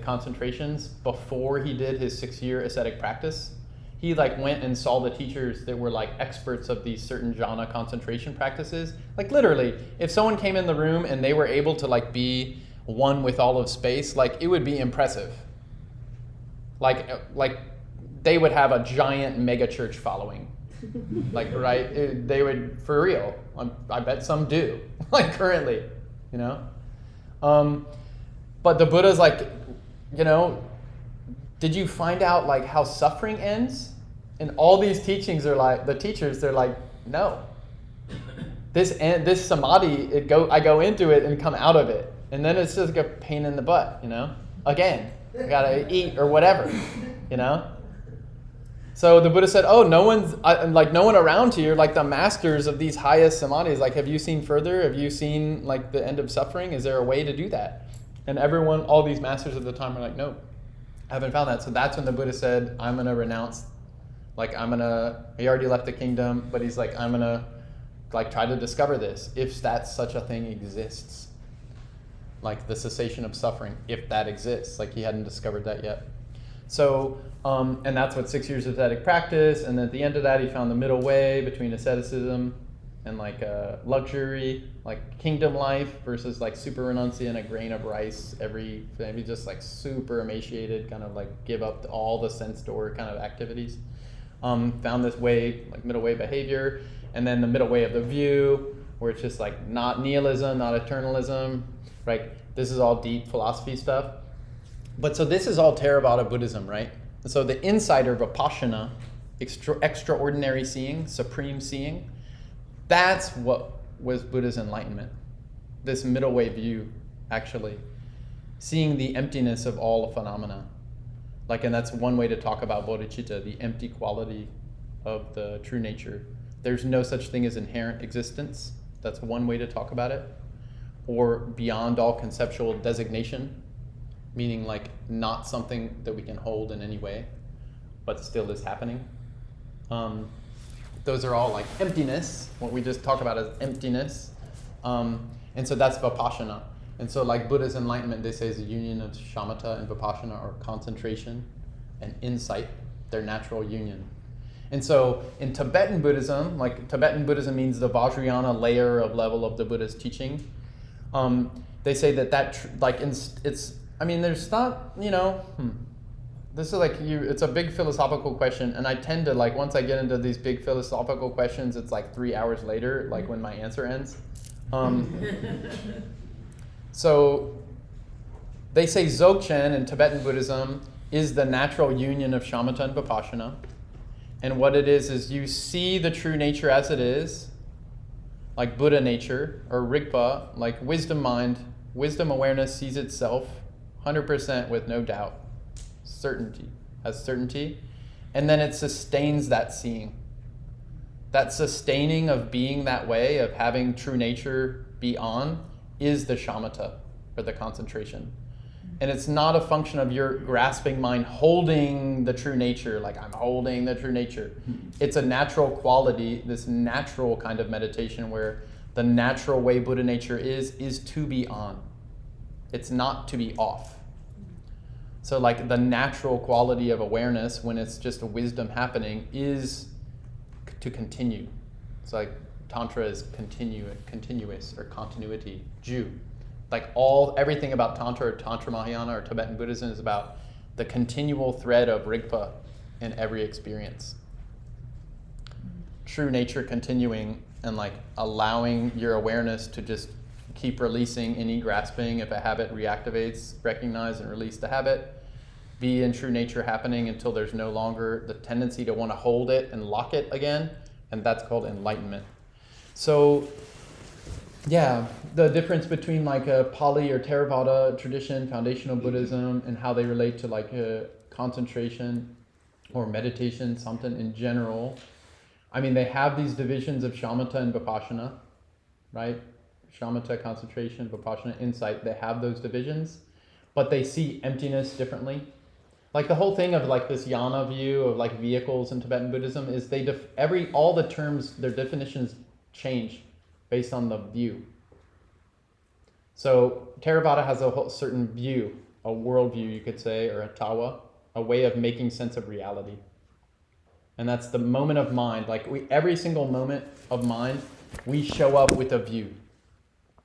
concentrations before he did his 6-year ascetic practice. He went and saw the teachers that were experts of these certain jhana concentration practices. Literally, if someone came in the room and they were able to be one with all of space, it would be impressive. They would have a giant mega church following. Right? They would, for real. I bet some do. Currently, But the Buddha's did you find out how suffering ends? And all these teachings are the teachers, they're no. This samadhi, I go into it and come out of it. And then it's just a pain in the butt, Again, I gotta eat or whatever, So the Buddha said, oh, no one around here, the masters of these highest samadhis, have you seen further? Have you seen the end of suffering? Is there a way to do that? And everyone, all these masters at the time are like, no, I haven't found that. So that's when the Buddha said, I'm going to renounce, he already left the kingdom, but he's like, I'm going to try to discover this, if that such a thing exists. Like the cessation of suffering, if that exists. Like he hadn't discovered that yet. So, and that's what 6 years of ascetic practice, and then at the end of that he found the middle way between asceticism and luxury, like kingdom life versus super renunciant, a grain of rice maybe just super emaciated, kind of give up all the sense door kind of activities. Found this way, middle way behavior, and then the middle way of the view, where it's just not nihilism, not eternalism, right? This is all deep philosophy stuff. But so this is all Theravada Buddhism, right? And so the insider Vipassana, extraordinary seeing, supreme seeing, that's what was Buddha's enlightenment. This middle way view, actually. Seeing the emptiness of all phenomena. And that's one way to talk about bodhicitta, the empty quality of the true nature. There's no such thing as inherent existence. That's one way to talk about it. Or beyond all conceptual designation, meaning not something that we can hold in any way, but still is happening. Those are all emptiness, what we just talk about as emptiness. And so that's Vipassana. And so Buddha's enlightenment, they say, is a union of shamatha and Vipassana, or concentration and insight, their natural union. And so in Tibetan Buddhism, Tibetan Buddhism means the Vajrayana layer of level of the Buddha's teaching. They say that there's not, this is it's a big philosophical question, and I tend to once I get into these big philosophical questions, it's 3 hours later, when my answer ends. So they say Dzogchen in Tibetan Buddhism is the natural union of shamatha and Vipassana. And what it is you see the true nature as it is, like Buddha nature, or Rigpa, wisdom mind, wisdom awareness sees itself 100% with no doubt, has certainty, and then it sustains that seeing. That sustaining of being that way, of having true nature be on, is the shamatha, or the concentration. And it's not a function of your grasping mind holding the true nature, I'm holding the true nature. It's a natural quality, this natural kind of meditation where the natural way Buddha nature is to be on. It's not to be off. So the natural quality of awareness, when it's just a wisdom happening, is to continue. It's Tantra is continuous, or continuity, Ju. Everything about Tantra or Tantra Mahayana or Tibetan Buddhism is about the continual thread of Rigpa in every experience. True nature continuing and allowing your awareness to just keep releasing any grasping. If a habit reactivates, recognize and release the habit. Be in true nature happening until there's no longer the tendency to want to hold it and lock it again. And that's called enlightenment. So, yeah, the difference between a Pali or Theravada tradition, foundational Buddhism, and how they relate to concentration or meditation, something in general. They have these divisions of shamatha and Vipassana, right? Shamatha, concentration, Vipassana, insight. They have those divisions, but they see emptiness differently. The whole thing of this yana view of vehicles in Tibetan Buddhism is all the terms, their definitions change based on the view. So Theravada has a certain view, a worldview you could say, or a tawa, a way of making sense of reality. And that's the moment of mind. Every single moment of mind, we show up with a view.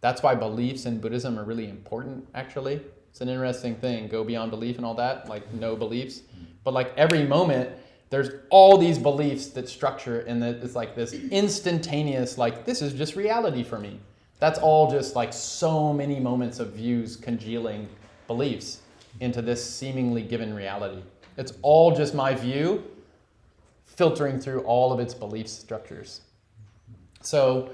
That's why beliefs in Buddhism are really important, actually. It's an interesting thing, go beyond belief and all that, no beliefs. But every moment, there's all these beliefs that structure, and that it's this instantaneous, this is just reality for me. That's all just so many moments of views congealing beliefs into this seemingly given reality. It's all just my view filtering through all of its belief structures. So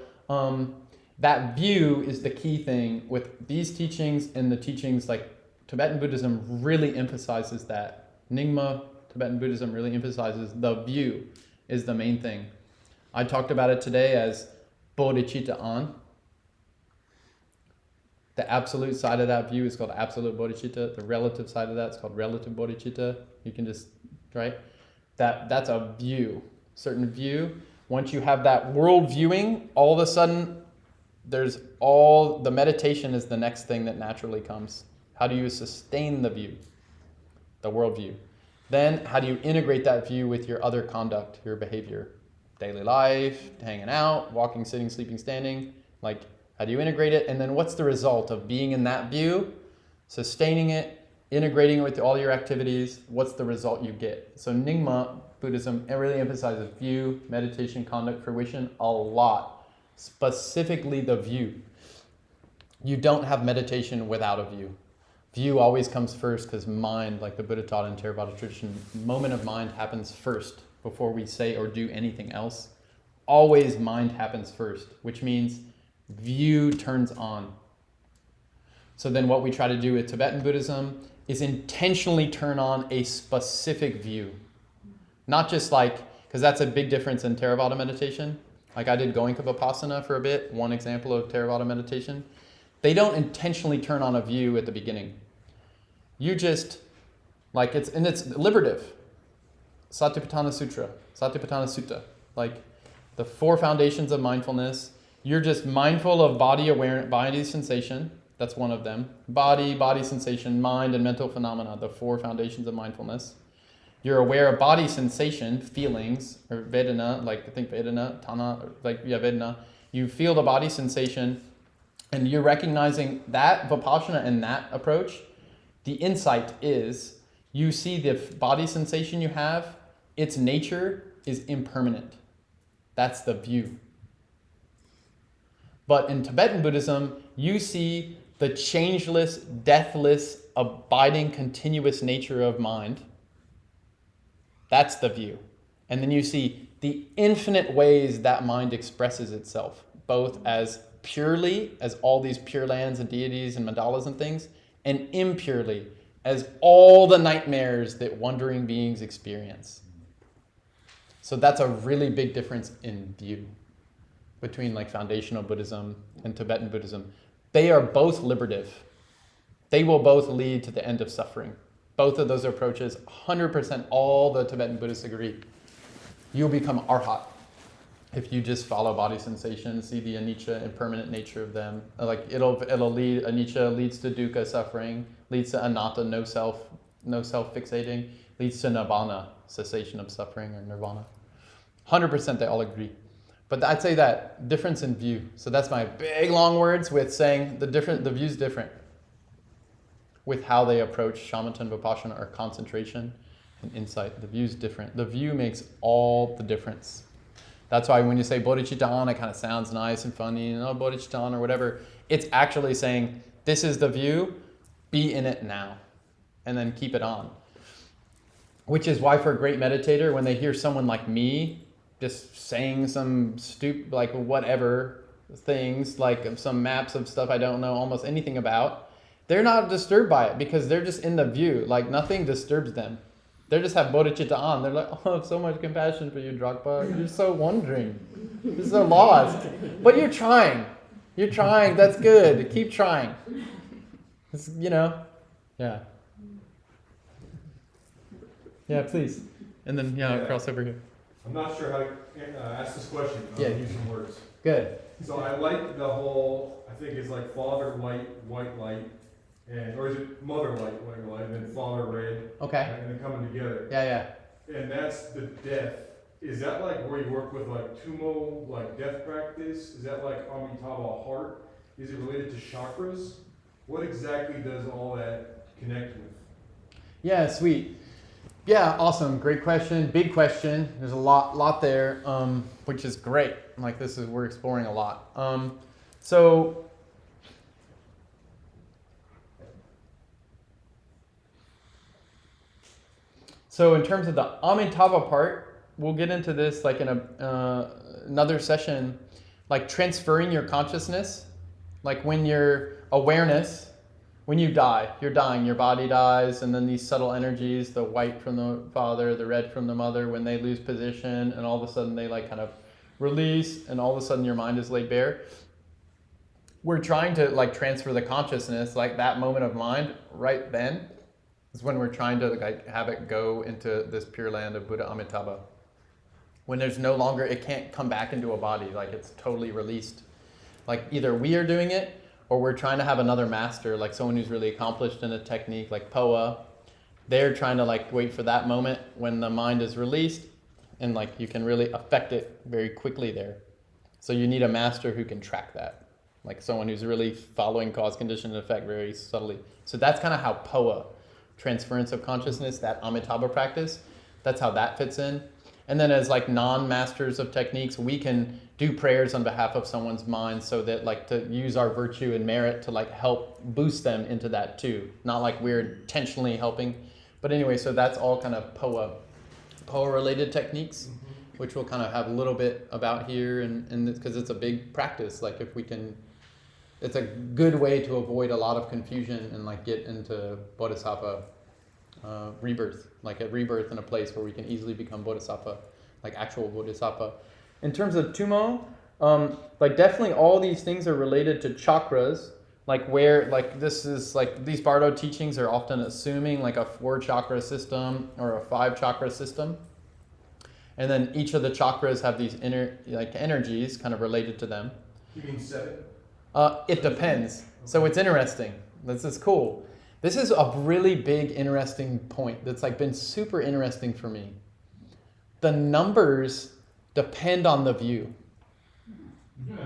that view is the key thing with these teachings, and the teachings Tibetan Buddhism really emphasizes that. Nyingma Tibetan Buddhism really emphasizes the view is the main thing. I talked about it today as bodhicitta an. The absolute side of that view is called absolute bodhicitta. The relative side of that is called relative bodhicitta. You can just, right? That's a view, certain view. Once you have that world viewing, all of a sudden, the meditation is the next thing that naturally comes. How do you sustain the view, the world view? Then how do you integrate that view with your other conduct, your behavior? Daily life, hanging out, walking, sitting, sleeping, standing. Like, how do you integrate it? And then what's the result of being in that view, sustaining it, integrating it with all your activities? What's the result you get? So Nyingma Buddhism really emphasizes view, meditation, conduct, fruition a lot. Specifically the view. You don't have meditation without a view. View always comes first because mind, like the Buddha taught in Theravada tradition, moment of mind happens first before we say or do anything else. Always mind happens first, which means view turns on. So then what we try to do with Tibetan Buddhism is intentionally turn on a specific view. Not just like, because that's a big difference in Theravada meditation. Like I did Goenka Vipassana for a bit, one example of Theravada meditation. They don't intentionally turn on a view at the beginning. You just, like it's liberative. Satipatthana Sutra, Satipatthana Sutta. Like the 4 foundations of mindfulness. You're just mindful of body awareness, body sensation. That's one of them. Body sensation, mind, and mental phenomena, the 4 foundations of mindfulness. You're aware of body sensation, feelings, or Vedana, like I think Vedana, Tana, like yeah, Vedana. You feel the body sensation, and you're recognizing that Vipassana and that approach. The insight is you see the body sensation you have, its nature is impermanent. That's the view. But in Tibetan Buddhism, you see the changeless, deathless, abiding, continuous nature of mind. That's the view. And then you see the infinite ways that mind expresses itself, both as purely, as all these pure lands and deities and mandalas and things, and impurely, as all the nightmares that wandering beings experience. So that's a really big difference in view between like foundational Buddhism and Tibetan Buddhism. They are both liberative. They will both lead to the end of suffering. Both of those approaches, 100% all the Tibetan Buddhists agree. You'll become arhat if you just follow body sensations, see the anicca, impermanent nature of them. Like it'll lead, anicca leads to dukkha, suffering, leads to anatta, no self fixating, leads to nibbana, cessation of suffering, or nirvana. 100% they all agree. But I'd say that difference in view. So that's my big long words with saying the view's different with how they approach shamatha, vipassana, or concentration and insight. The view's different. The view makes all the difference. That's why when you say bodhicitta, it kind of sounds nice and funny, and bodhicitta or whatever. It's actually saying, this is the view, be in it now, and then keep it on. Which is why for a great meditator, when they hear someone like me just saying some stupid, like whatever things, like some maps of stuff I don't know almost anything about, they're not disturbed by it because they're just in the view. Like nothing disturbs them. They just have bodhicitta on. They're like, oh, I have so much compassion for you, Dragpa. You're so wandering. You're so lost. But you're trying. You're trying. That's good. Keep trying. It's, yeah. Yeah, please. And then, cross over here. I'm not sure how to ask this question. Yeah. Use some words. Good. So I like the whole, I think it's like father light, white light, or is it mother light, white light, and then father red. Okay. And then coming together. Yeah. And that's the death. Is that like where you work with like tumo, like death practice? Is that like Amitabha heart? Is it related to chakras? What exactly does all that connect with? Yeah, sweet. Yeah, awesome. Great question. Big question. There's a lot there, which is great. Like we're exploring a lot. So in terms of the Amitabha part, we'll get into this like in another session, like transferring your consciousness, like when your awareness, when you die, you're dying, your body dies, and then these subtle energies, the white from the father, the red from the mother, when they lose position, and all of a sudden they like kind of release, and all of a sudden your mind is laid bare. we're trying to like transfer the consciousness, like that moment of mind right then is when we're trying to like have it go into this pure land of Buddha Amitabha. When there's no longer, it can't come back into a body, like it's totally released. Like either we are doing it or we're trying to have another master, like someone who's really accomplished in a technique like Poa. They're trying to like wait for that moment when the mind is released and like you can really affect it very quickly there. So you need a master who can track that. Like someone who's really following cause, condition, and effect very subtly. So that's kind of how Poa, transference of consciousness, that Amitabha practice, that's how that fits in. And then as like non-masters of techniques, we can do prayers on behalf of someone's mind so that like to use our virtue and merit to like help boost them into that too. Not like we're intentionally helping. But anyway, so that's all kind of Poa related techniques, which we'll kind of have a little bit about here, and because it's a big practice. Like if we can, it's a good way to avoid a lot of confusion and like get into Bodhisattva rebirth, like a rebirth in a place where we can easily become Bodhisattva, like actual Bodhisattva. In terms of Tumo, like definitely all these things are related to chakras, like where, like this is like, these Bardo teachings are often assuming like a 4 chakra system or a 5 chakra system. And then each of the chakras have these like energies kind of related to them. You mean 7? It depends. So it's interesting. This is cool. This is a really big, interesting point that's like been super interesting for me. The numbers depend on the view. Yeah.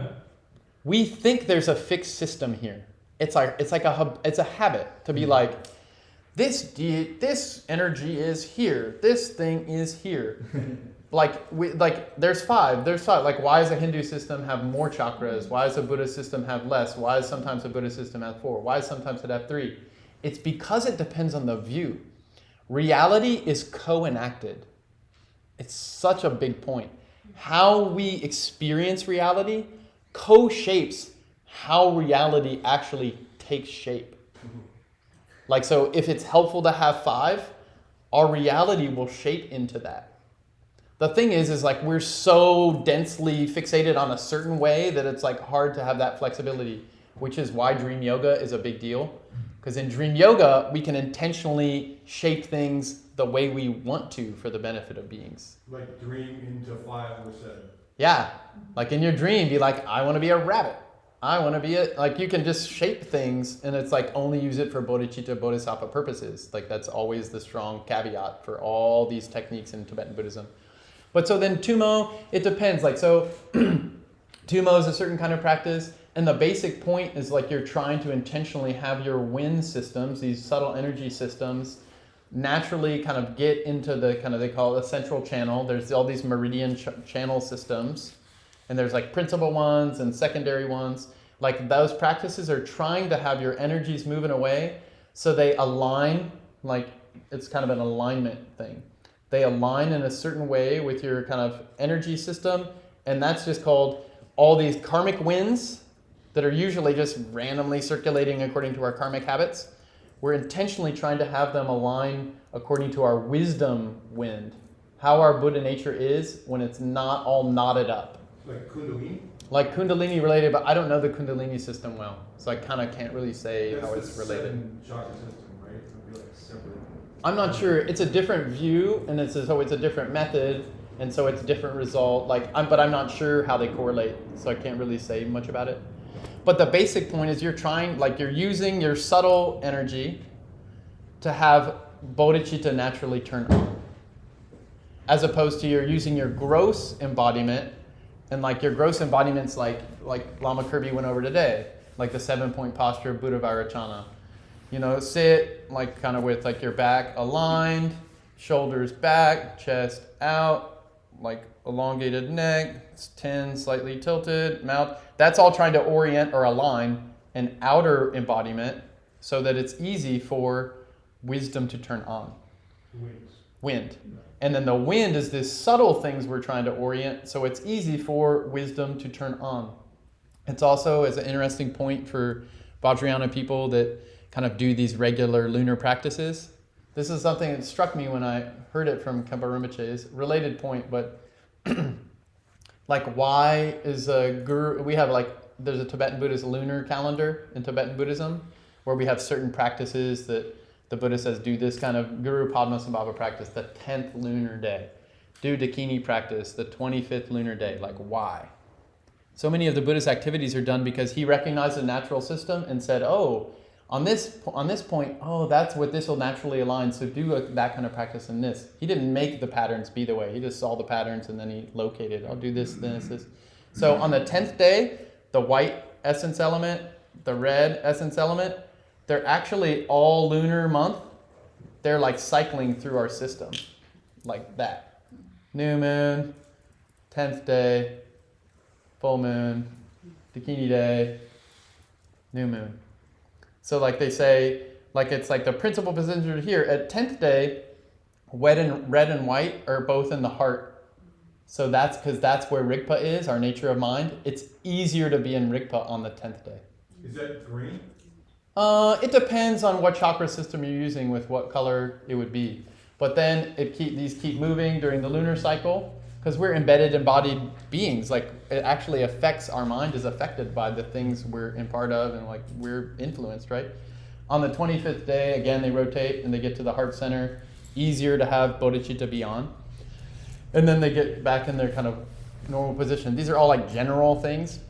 We think there's a fixed system here. It's like a habit to be like, this energy is here. This thing is here. There's five. Like, why does a Hindu system have more chakras? Why does a Buddhist system have less? Why does sometimes a Buddhist system have 4? Why does sometimes it have 3? It's because it depends on the view. Reality is co-enacted. It's such a big point. How we experience reality co-shapes how reality actually takes shape. Like, so if it's helpful to have 5, our reality will shape into that. The thing is like we're so densely fixated on a certain way that it's like hard to have that flexibility, which is why dream yoga is a big deal. Because in dream yoga, we can intentionally shape things the way we want to for the benefit of beings. Like dream into 5 or 7. Yeah. Like in your dream, be like, I want to be a rabbit. I want to be like you can just shape things, and it's like only use it for bodhicitta, bodhisattva purposes. Like that's always the strong caveat for all these techniques in Tibetan Buddhism. But so then Tumo, it depends. Like so Tumo is a certain kind of practice. And the basic point is like you're trying to intentionally have your wind systems, these subtle energy systems, naturally kind of get into the kind of, they call it the central channel. There's all these meridian channel systems. And there's like principal ones and secondary ones. Like those practices are trying to have your energies moving away so they align, like it's kind of an alignment thing. They align in a certain way with your kind of energy system. And that's just called all these karmic winds that are usually just randomly circulating according to our karmic habits. We're intentionally trying to have them align according to our wisdom wind, how our Buddha nature is when it's not all knotted up. Like Kundalini? Like Kundalini related, but I don't know the Kundalini system well, so I kind of can't really say how it's related. That's the 7 chakra system, right? It would be like separate. I'm not sure. It's a different view, and so it's a different method, and so it's a different result. But I'm not sure how they correlate, so I can't really say much about it. But the basic point is you're using your subtle energy to have bodhicitta naturally turn on, as opposed to you're using your gross embodiment, and like your gross embodiment's like Lama Kirby went over today, like the 7-point posture of Buddha Vairocana. You know, sit like kind of with like your back aligned, shoulders back, chest out, like elongated neck, chin slightly tilted, mouth. That's all trying to orient or align an outer embodiment so that it's easy for wisdom to turn on. Wind. And then the wind is this subtle things we're trying to orient, so it's easy for wisdom to turn on. It's also, as an interesting point for Vajrayana people that kind of do these regular lunar practices. This is something that struck me when I heard it from Khenpo Rinpoche's related point, but like why is a guru, we have like there's a Tibetan Buddhist lunar calendar in Tibetan Buddhism, where we have certain practices that the Buddha says do this kind of Guru Padmasambhava practice, the 10th lunar day. Do Dakini practice, the 25th lunar day. Like, why? So many of the Buddhist activities are done because he recognized the natural system and said, oh, on this point, oh, that's what this will naturally align, so do that kind of practice in this. He didn't make the patterns be the way. He just saw the patterns and then he located, I'll do this, this. So on the 10th day, the white essence element, the red essence element, they're actually all lunar month. They're like cycling through our system, like that. New moon, 10th day, full moon, Dakini day, new moon. So like they say, like it's like the principal position here. At 10th day, red and white are both in the heart. So that's because that's where Rigpa is, our nature of mind. It's easier to be in Rigpa on the 10th day. Is that green? It depends on what chakra system you're using with what color it would be. But then these keep moving during the lunar cycle because we're embedded embodied beings. Like it actually affects, our mind is affected by the things we're in part of and like we're influenced, right? On the 25th day, again, they rotate and they get to the heart center. Easier to have bodhicitta be on. And then they get back in their kind of normal position. These are all like general things.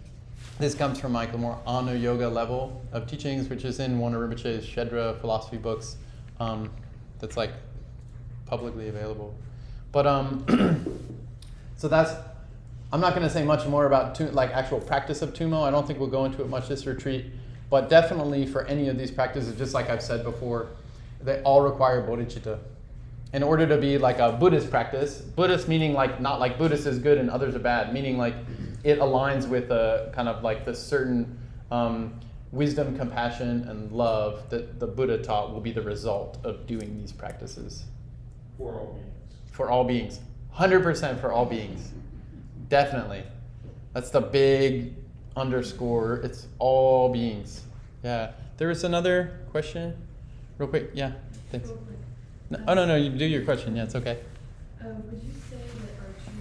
This comes from like the more Anu Yoga level of teachings, which is in one of Rinpoche's Shedra philosophy books that's like publicly available. But so that's, I'm not going to say much more about like actual practice of Tumo. I don't think we'll go into it much this retreat. But definitely for any of these practices, just like I've said before, they all require bodhicitta. In order to be like a Buddhist practice, Buddhist meaning like not like Buddhist is good and others are bad, meaning like it aligns with a kind of like the certain wisdom, compassion, and love that the Buddha taught will be the result of doing these practices. For all beings. For all beings. 100% for all beings. Definitely. That's the big underscore. It's all beings. Yeah. There was another question? Real quick. Yeah. Thanks. No. You do your question. Yeah, it's okay. Would you say that our true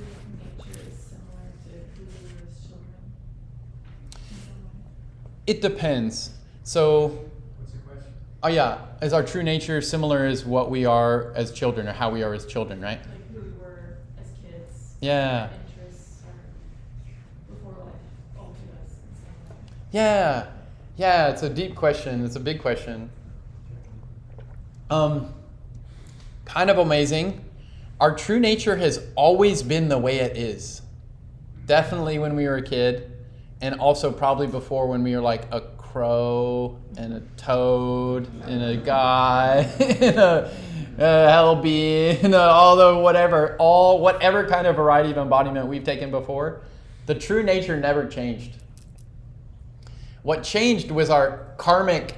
nature is similar to who we were as children? In some way? It depends. So, What's the question? oh yeah, is our true nature similar as what we are as children or how we are as children, right? Like who we were as kids? Yeah. Our interests are before life altered us in some way. Yeah, it's a deep question. It's a big question. Kind of amazing. Our true nature has always been the way it is. Definitely when we were a kid, and also probably before when we were like a crow and a toad and a guy and a hellbee and whatever kind of variety of embodiment we've taken before. The true nature never changed. What changed was our karmic,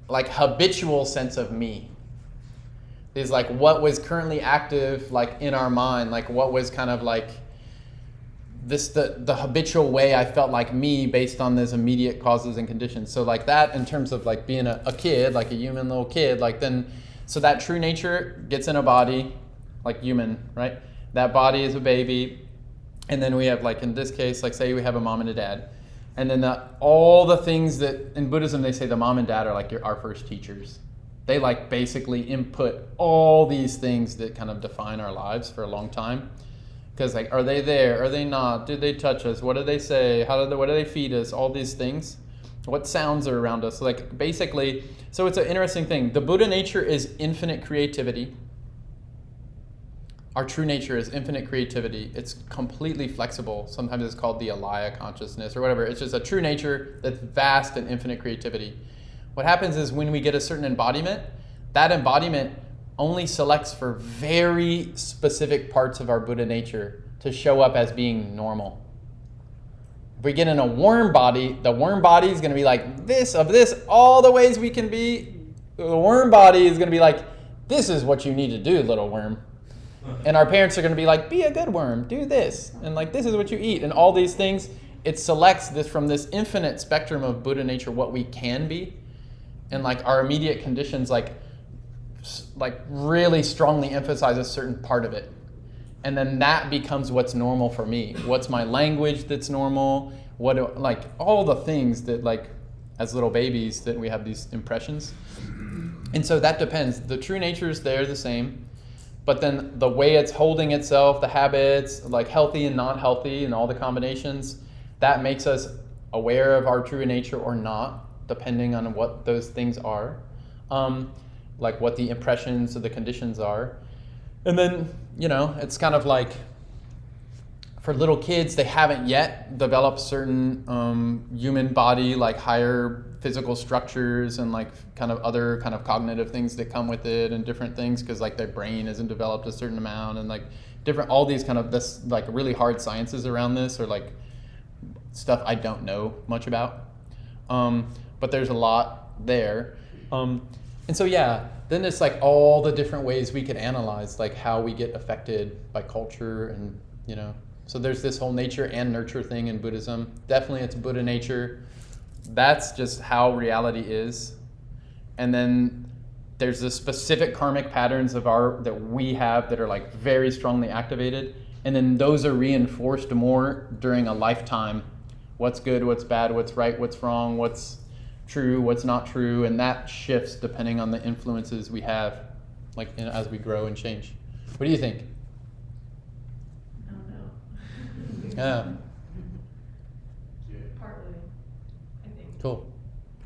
like habitual sense of me. Is like what was currently active, like in our mind, like what was kind of like this, the habitual way I felt like me based on those immediate causes and conditions. So like that in terms of like being a kid, like a human little kid, like then, so that true nature gets in a body, like human, right? That body is a baby. And then we have like in this case, like say we have a mom and a dad. And then all the things that in Buddhism, they say the mom and dad are like our first teachers. They like basically input all these things that kind of define our lives for a long time. Because like, are they there? Are they not? Did they touch us? What do they say? What do they feed us? All these things. What sounds are around us? Like basically, so it's an interesting thing. The Buddha nature is infinite creativity. Our true nature is infinite creativity. It's completely flexible. Sometimes it's called the alaya consciousness or whatever. It's just a true nature that's vast and infinite creativity. What happens is when we get a certain embodiment, that embodiment only selects for very specific parts of our Buddha nature to show up as being normal. If we get in a worm body, the worm body is going to be like this, all the ways we can be. The worm body is going to be like, this is what you need to do, little worm. And our parents are going to be like, be a good worm, do this. And like, this is what you eat. And all these things, it selects this from this infinite spectrum of Buddha nature, what we can be. And like our immediate conditions, like really strongly emphasize a certain part of it. And then that becomes what's normal for me. What's my language that's normal? like all the things that like as little babies that we have these impressions. And so that depends. The true natures, they're the same. But then the way it's holding itself, the habits, like healthy and not healthy and all the combinations, that makes us aware of our true nature or not, depending on what those things are, like what the impressions or the conditions are. And then, it's kind of like for little kids, they haven't yet developed certain human body, like higher physical structures and like kind of other kind of cognitive things that come with it and different things, because like their brain isn't developed a certain amount and like different, all these kind of this like really hard sciences around this, or like stuff I don't know much about. But there's a lot there. And so, then it's like all the different ways we could analyze like how we get affected by culture and, so there's this whole nature and nurture thing in Buddhism. Definitely it's Buddha nature. That's just how reality is. And then there's the specific karmic patterns that we have that are like very strongly activated. And then those are reinforced more during a lifetime. What's good, what's bad, what's right, what's wrong, what's true, what's not true. And that shifts depending on the influences we have, like as we grow and change. What do you think? I don't know. Yeah. Partly, I think. Cool.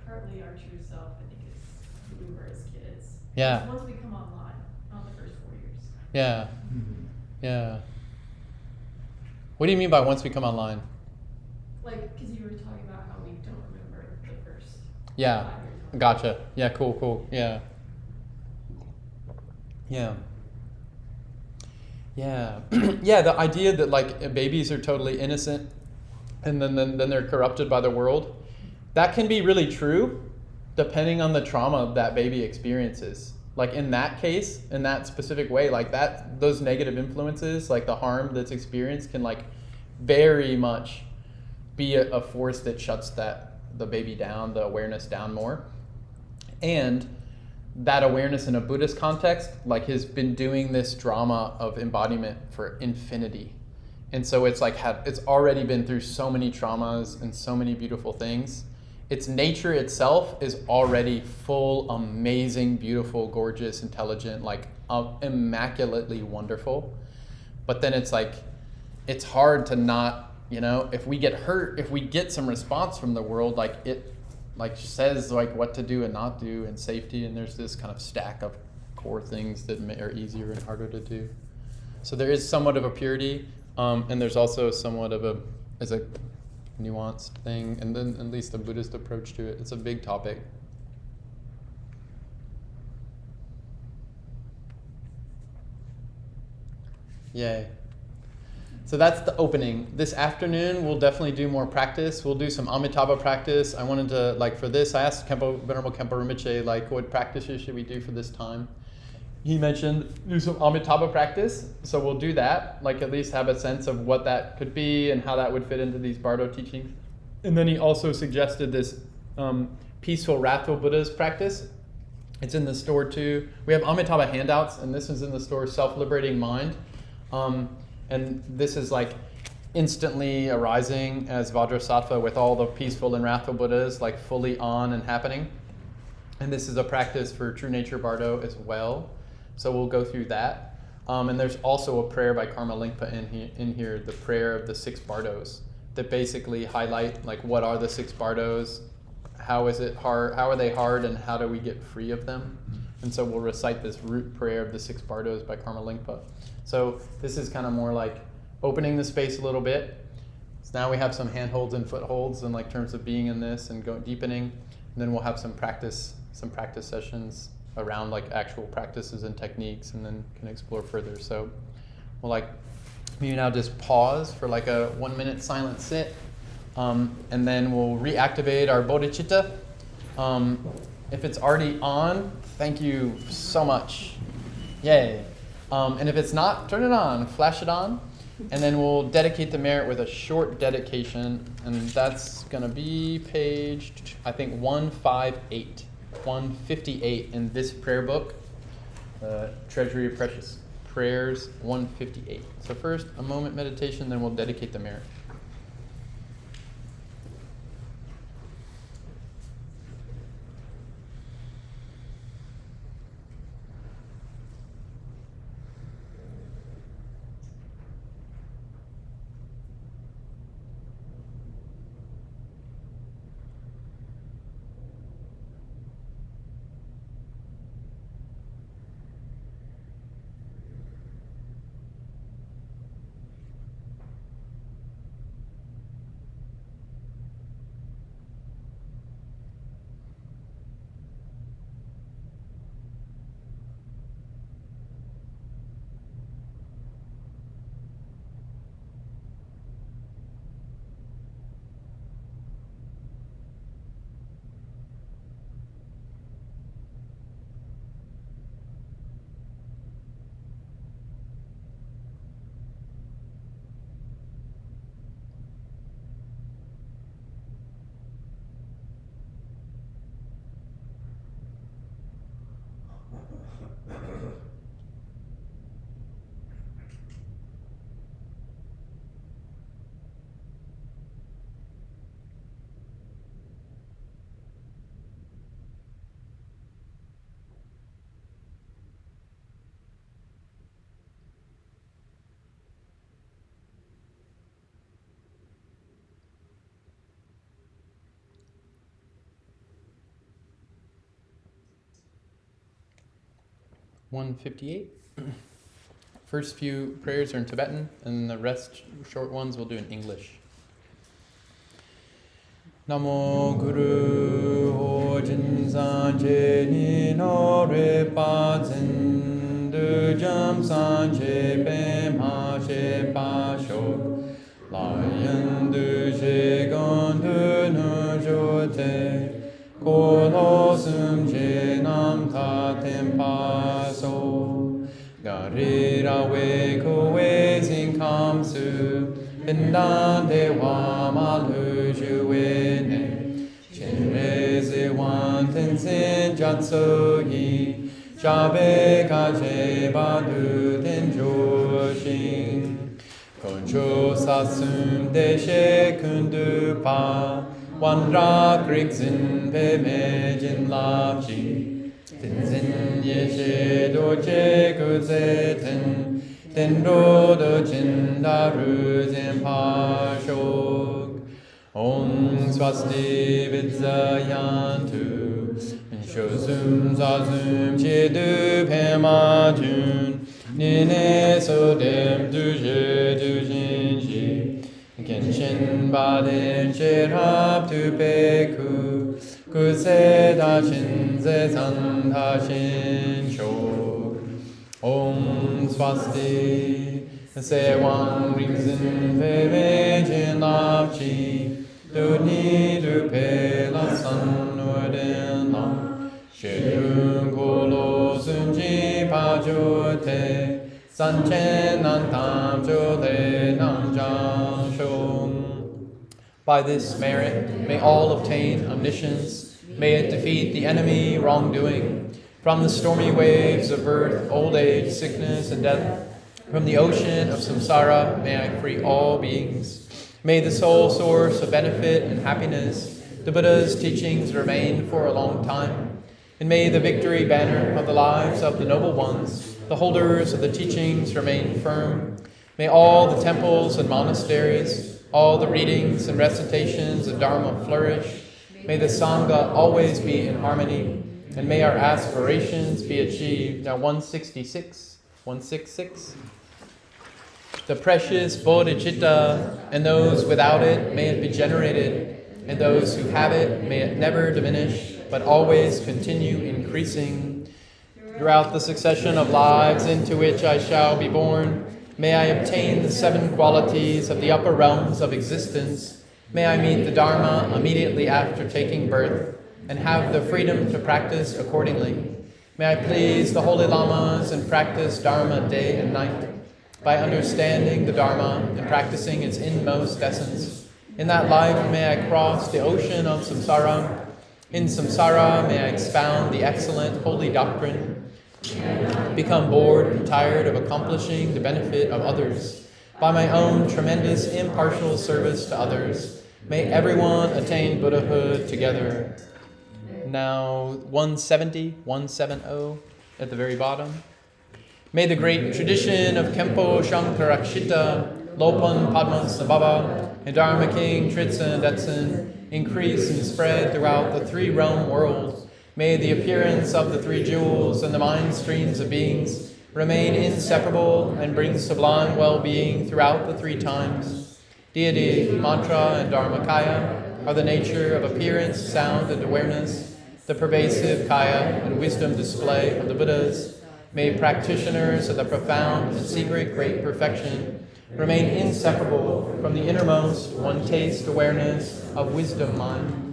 Partly our true self, I think, is who we were as kids. Yeah. Because once we come online, not the first 4 years. Yeah. Yeah. What do you mean by once we come online? Like, because you were talking about how we don't remember the first Yeah. 5 years. Gotcha. Yeah, cool. Yeah. Yeah. Yeah. Yeah, the idea that like babies are totally innocent and then they're corrupted by the world, that can be really true depending on the trauma that baby experiences. Like in that case, in that specific way, like that, those negative influences, like the harm that's experienced can like very much be a force that shuts the baby down, the awareness down more. And that awareness in a Buddhist context, like has been doing this drama of embodiment for infinity. And so it's like it's already been through so many traumas and so many beautiful things. Its nature itself is already full, amazing, beautiful, gorgeous, intelligent, like immaculately wonderful. But then it's like, it's hard to not, if we get hurt, if we get some response from the world, like it like says like what to do and not do and safety, and there's this kind of stack of core things that are easier and harder to do. So there is somewhat of a purity, and there's also somewhat of a nuanced thing, and then at least a Buddhist approach to it. It's a big topic. Yay. So that's the opening. This afternoon, we'll definitely do more practice. We'll do some Amitabha practice. I wanted to, for this, I asked Venerable Khenpo Rinpoche, what practices should we do for this time? He mentioned do some Amitabha practice. So we'll do that, at least have a sense of what that could be and how that would fit into these Bardo teachings. And then he also suggested this peaceful, wrathful Buddhas practice. It's in the store too. We have Amitabha handouts, and this is in the store, Self-Liberating Mind. And this is instantly arising as Vajrasattva with all the peaceful and wrathful Buddhas fully on and happening. And this is a practice for True Nature Bardo as well. So we'll go through that. And there's also a prayer by Karma Lingpa in here, the prayer of the 6 Bardos, that basically highlight what are the 6 Bardos, how is it hard, how are they hard, and how do we get free of them? And so we'll recite this root prayer of the 6 Bardos by Karma Lingpa. So this is kind of more opening the space a little bit. So now we have some handholds and footholds in terms of being in this and deepening. And then we'll have some practice sessions around actual practices and techniques, and then can explore further. So we'll maybe now just pause for a 1-minute silent sit, and then we'll reactivate our bodhicitta. If it's already on, thank you so much. Yay. And if it's not, turn it on, flash it on, and then we'll dedicate the merit with a short dedication, and that's going to be page, I think, 158 in this prayer book, Treasury of Precious Prayers, 158. So first, a moment meditation, then we'll dedicate the merit. 158. First few prayers are in Tibetan, and the rest, short ones, we'll do in English. Namo Guru Ho Jin San Je Ni No Re Pa Zin Du Jam San Je Pe Ma Je Pa Shok La Yen Du Je Gon Du Nu Jo Te Ko Lo Sum Je Nam Ta Tem Pa So Ga Re Ra We Ko We Zin Kam Su Bin Dan De Wa Ma Lu Ju We Ne Chen Re Zi Wan Ten Sin Jat So Yi Sha Be Ka Je Ba Du Ten Jo Shing Kon Cho Sa Sum De She Kun Du Pa Wan Ra Krik Zin Pe Me Jin La Chi Ten Zin Yeshe Do Che Ku Ze Ten Ten Ro Do Jin Da Ru Zin Pa Shok Om Swasti Vidza Yantu Sho Sum Sa Sum Che Du Pe Ma Jun Nine So Dem Du Je Du Jin Ji Khenchen Baden Sherab Tu Pe Ku Ku Se Da Shin Ze San Da Shin Shok Om Swasti Se Wang Ring Zin Pe Me Jin Lap Chi Du Ni Du Pe La San Orden Lam She Dun Ko Lo Sun Ji Pa Jo Te San Chen Nan Tam Jo Te Nam Jang Shong. By this merit, may all obtain omniscience. May it defeat the enemy wrongdoing. From the stormy waves of birth, old age, sickness, and death, from the ocean of samsara, may I free all beings. May the sole source of benefit and happiness, the Buddha's teachings, remain for a long time. And may the victory banner of the lives of the noble ones, the holders of the teachings, remain firm. May all the temples and monasteries, all the readings and recitations of Dharma flourish. May the Sangha always be in harmony. And may our aspirations be achieved. Now 166. The precious bodhicitta, and those without it, may it be generated. And those who have it, may it never diminish, but always continue increasing. Throughout the succession of lives into which I shall be born, may I obtain the 7 qualities of the upper realms of existence. May I meet the Dharma immediately after taking birth, and have the freedom to practice accordingly. May I please the holy lamas and practice Dharma day and night. By understanding the Dharma and practicing its inmost essence, in that life may I cross the ocean of samsara. In samsara may I expound the excellent holy doctrine, become bored and tired of accomplishing the benefit of others. By my own tremendous impartial service to others, may everyone attain Buddhahood together. Now 170 at the very bottom. May the great tradition of Khenpo Shankarakshita, Lopan Padmasambhava, and Dharma King Tritsen Detsen increase and spread throughout the 3-realm world. May the appearance of the 3 jewels and the mind streams of beings remain inseparable and bring sublime well-being throughout the 3 times. Deity, mantra, and dharmakaya are the nature of appearance, sound, and awareness, the pervasive kaya and wisdom display of the Buddhas. May practitioners of the profound and secret great perfection remain inseparable from the innermost one-taste awareness of wisdom mind.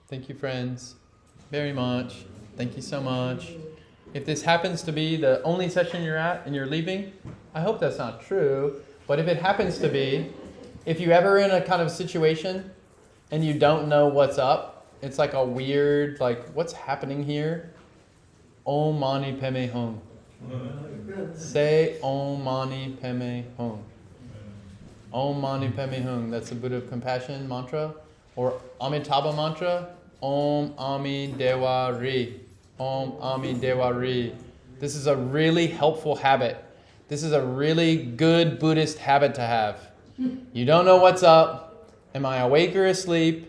Thank you, friends, very much. Thank you so much. If this happens to be the only session you're at and you're leaving, I hope that's not true, but if it happens to be, if you ever in a kind of situation and you don't know what's up, it's like a weird, like, what's happening here? Om Mani Padme Hum. Say Om Mani Padme Hum. Om Mani Padme Hum. That's the Buddha of Compassion mantra. Or Amitabha mantra. Om Ami Dewa Ri. Om Ami Dewa Ri. This is a really helpful habit. This is a really good Buddhist habit to have. You don't know what's up. Am I awake or asleep?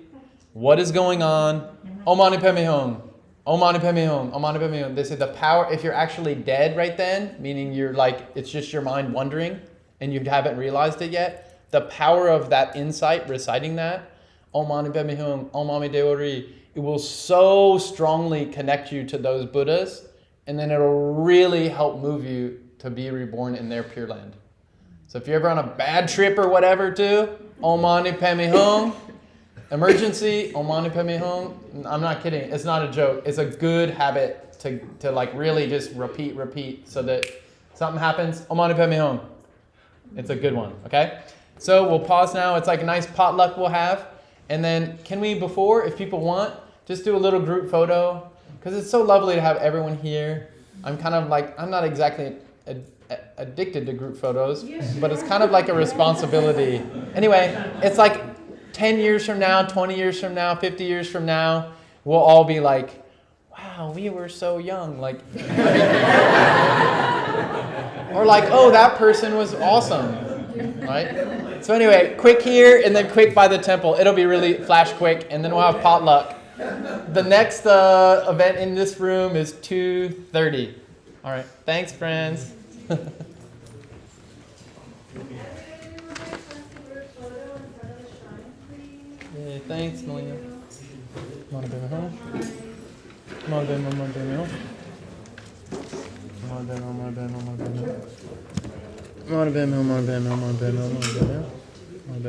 What is going on? Om Mani Padme Hum. Om Mani Padme Hum. Om Mani Padme Hum. They say the power, if you're actually dead right then, meaning you're like, it's just your mind wandering and you haven't realized it yet, the power of that insight, reciting that, Om Mani Padme Hum, Om Mani Dewa Ri, it will so strongly connect you to those Buddhas, and then it'll really help move you to be reborn in their Pure Land. So if you're ever on a bad trip or whatever too, Om Mani Padme Hum, emergency, Om Mani Padme Hum. I'm not kidding, it's not a joke. It's a good habit to like really just repeat so that something happens, Om Mani Padme Hum. It's a good one, okay? So we'll pause now. It's like a nice potluck we'll have. And then can we, before, if people want, just do a little group photo? Because it's so lovely to have everyone here. I'm kind of like, I'm not exactly addicted to group photos, but it's kind of like a responsibility. Anyway, it's like 10 years from now, 20 years from now, 50 years from now, we'll all be like, wow, we were so young. Like, or like, oh, that person was awesome, right? So anyway, quick here and then quick by the temple. It'll be really flash quick, and then we'll have potluck. The next event in this room is 2:30. All right, thanks, friends. Yeah, thanks, Melina. Come on, baby, huh? Come on, baby, come on, baby, huh? Come on, baby, come on, baby, come on, baby. Come on, baby, come on, baby, come on, baby, come on, baby.